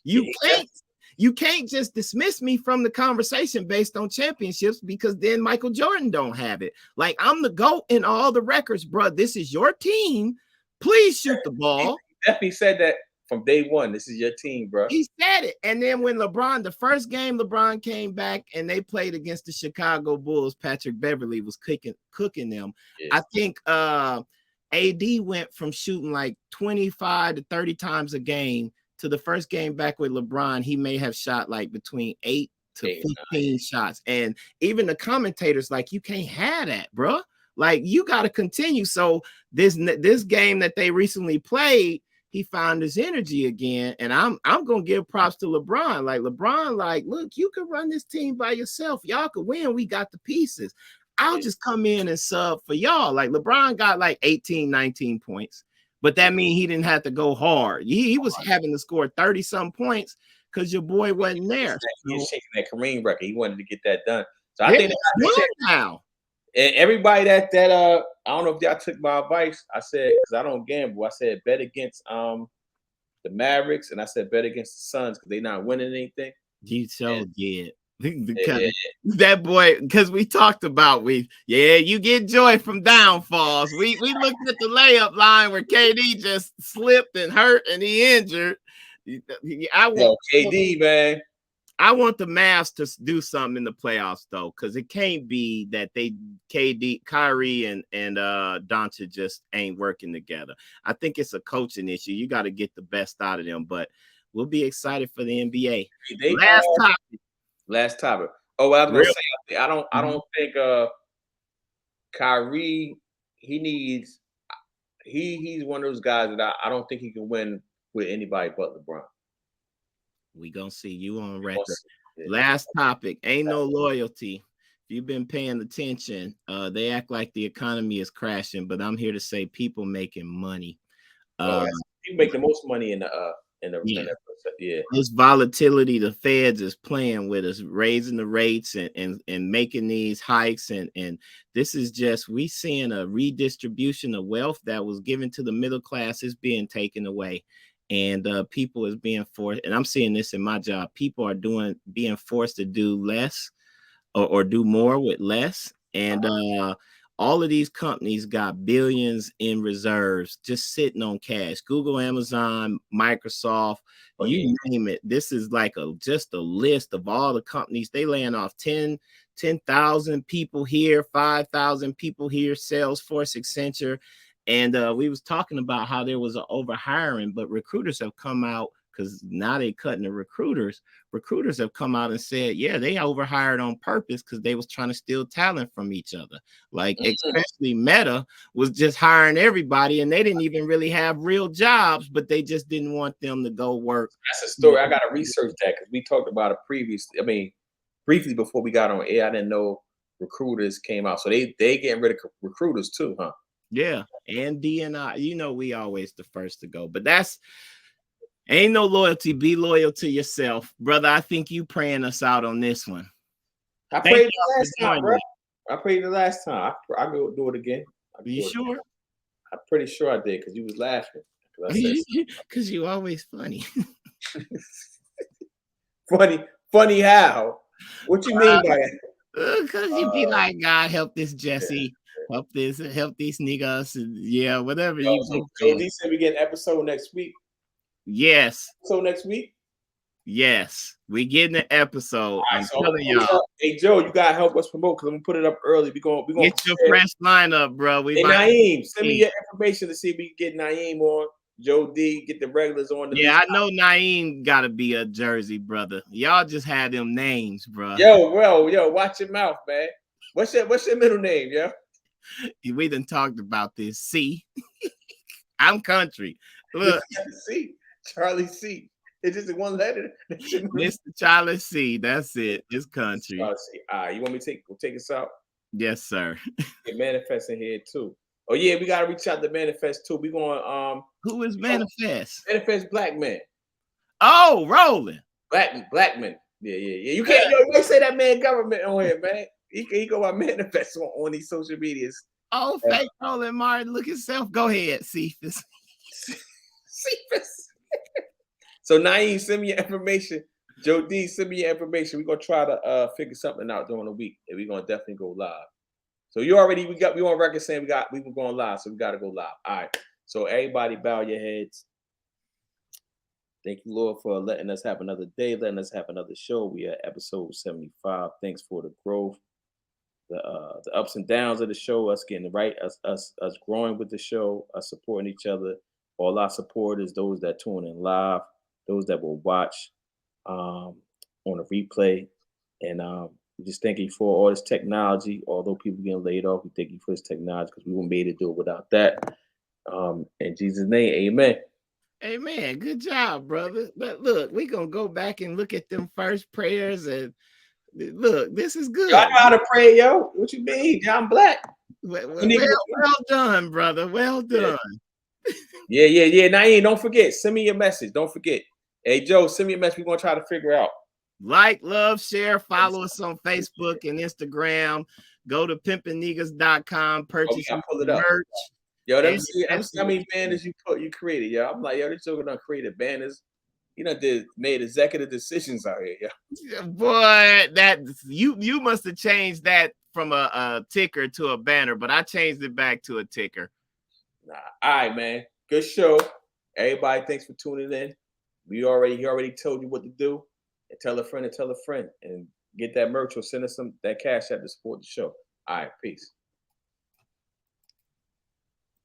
You can't just dismiss me from the conversation based on championships, because then Michael Jordan don't have it. Like, I'm the GOAT in all the records, bro. This is your team. Please shoot the ball. He definitely said that from day one. This is your team, bro. He said it. And then when the first game LeBron came back and they played against the Chicago Bulls, Patrick Beverly was cooking them. I think AD went from shooting like 25 to 30 times a game to the first game back with LeBron. He may have shot like between 8 to 15 shots. And even the commentators like, you can't have that, bro. Like, you got to continue. So this game that they recently played, he found his energy again. And I'm gonna give props to LeBron. Like, LeBron, like, look, you can run this team by yourself. Y'all can win. We got the pieces. I'll just come in and sub for y'all. Like, LeBron got like 18, 19 points, but that means he didn't have to go hard. He was having to score 30-some points because your boy wasn't there. He was shaking that Kareem record. He wanted to get that done. So I think now. And everybody that I don't know if y'all took my advice. I said, because I don't gamble, I said bet against the Mavericks, and I said bet against the Suns because they're not winning anything. You so did. That boy, because we talked about you get joy from downfalls. We looked at the layup line where KD just slipped and hurt and he injured. KD, man. I want the Mavs to do something in the playoffs, though, because it can't be that Kyrie and Doncic just ain't working together. I think it's a coaching issue. You got to get the best out of them, but we'll be excited for the NBA. Last topic. Oh, I was gonna say, I don't think Kyrie, he's one of those guys that I don't think he can win with anybody but LeBron. We gonna see you on record. Last topic. Ain't no loyalty. If you've been paying attention, they act like the economy is crashing, but I'm here to say people making money. You make the most money in the This volatility the Feds is playing with us, raising the rates and making these hikes, and this is just, we seeing a redistribution of wealth that was given to the middle class is being taken away. And people is being forced, and I'm seeing this in my job, people are being forced to do less or do more with less. And all of these companies got billions in reserves just sitting on cash. Google, Amazon, Microsoft, you name it. This is like just a list of all the companies. They laying off 10,000 people here, 5,000 people here, Salesforce, Accenture. And we was talking about how there was an overhiring, but recruiters have come out, because now they cutting the recruiters. Recruiters have come out and said, yeah, they overhired on purpose because they was trying to steal talent from each other. Like, especially Meta was just hiring everybody, and they didn't even really have real jobs, but they just didn't want them to go work. That's a story. I got to research that because we talked about it previously. I mean, briefly before we got on air, I didn't know recruiters came out. So they getting rid of recruiters too, huh? Yeah, and DNI, we always the first to go, but ain't no loyalty. Be loyal to yourself, brother. I think you praying us out on this one. I prayed the last time, bro. I prayed the last time. I will do it again. You sure? I'm pretty sure I did because you was laughing. Because you always funny. funny how? What you mean by that? Because you be like, God help this Jesse. Help these niggas, whatever. So he said we get an episode next week. Yes. So next week. Yes, we getting an episode. I'm So, telling y'all. hey Joe, you gotta help us promote because I'm gonna put it up early. We're gonna Get your fresh lineup, bro. We Hey about Naeem, send me your information to see if we can get Naeem on. Joe D, get the regulars on. Yeah, I know Naeem got to be a Jersey brother. Y'all just had them names, bro. Yo, watch your mouth, man. What's your middle name, yo? We done talked about this. C. I'm country. Look, C. Charlie C. It's just one letter. Mr. Charlie C. That's it. It's country. Charlie C. All right, you want me to take us out? Yes, sir. Get Manifest in here too. Oh yeah, we gotta reach out to Manifest too. We going Who is Manifest? Manifest Black Man. Oh, rolling. Black man. Yeah. You can't say that man government on here, man. He go by Manifest on these social medias. Oh, fake rolling Martin. Look himself. Go ahead, Cephas. Cephas. So Naeem, send me your information. Joe D, send me your information. We're gonna try to figure something out during the week, and we're gonna definitely go live. So we on record saying we were going live, so we gotta go live. All right. So everybody bow your heads. Thank you, Lord, for letting us have another day, letting us have another show. We are episode 75. Thanks for the growth, the ups and downs of the show, us getting right, us growing with the show, us supporting each other. All our supporters, those that tune in live, those that will watch on a replay. And we just thank you for all this technology. Although people getting laid off, we thank you for this technology because we wouldn't be able to do it without that. In Jesus' name, amen. Amen. Good job, brother. But look, we're going to go back and look at them first prayers. And look, this is good. I know how to pray, yo. What you mean? I'm black. Well done, brother. Well done. Yeah. Naeem, don't forget. Send me your message. Don't forget. Hey, Joe, send me a message. We're going to try to figure out. Like, love, share, follow us on Facebook and Instagram. Go to pimpinnegus.com, purchase some merch. Yo, let me see how many banners you created, yo. I'm like, yo, this joker done created banners. You know, made executive decisions out here, yo. Boy, that you must have changed that from a ticker to a banner, but I changed it back to a ticker. Nah, all right, man. Good show. Everybody, thanks for tuning in. He already told you what to do. And tell a friend and get that merch or send us that cash app to support the show. All right, peace.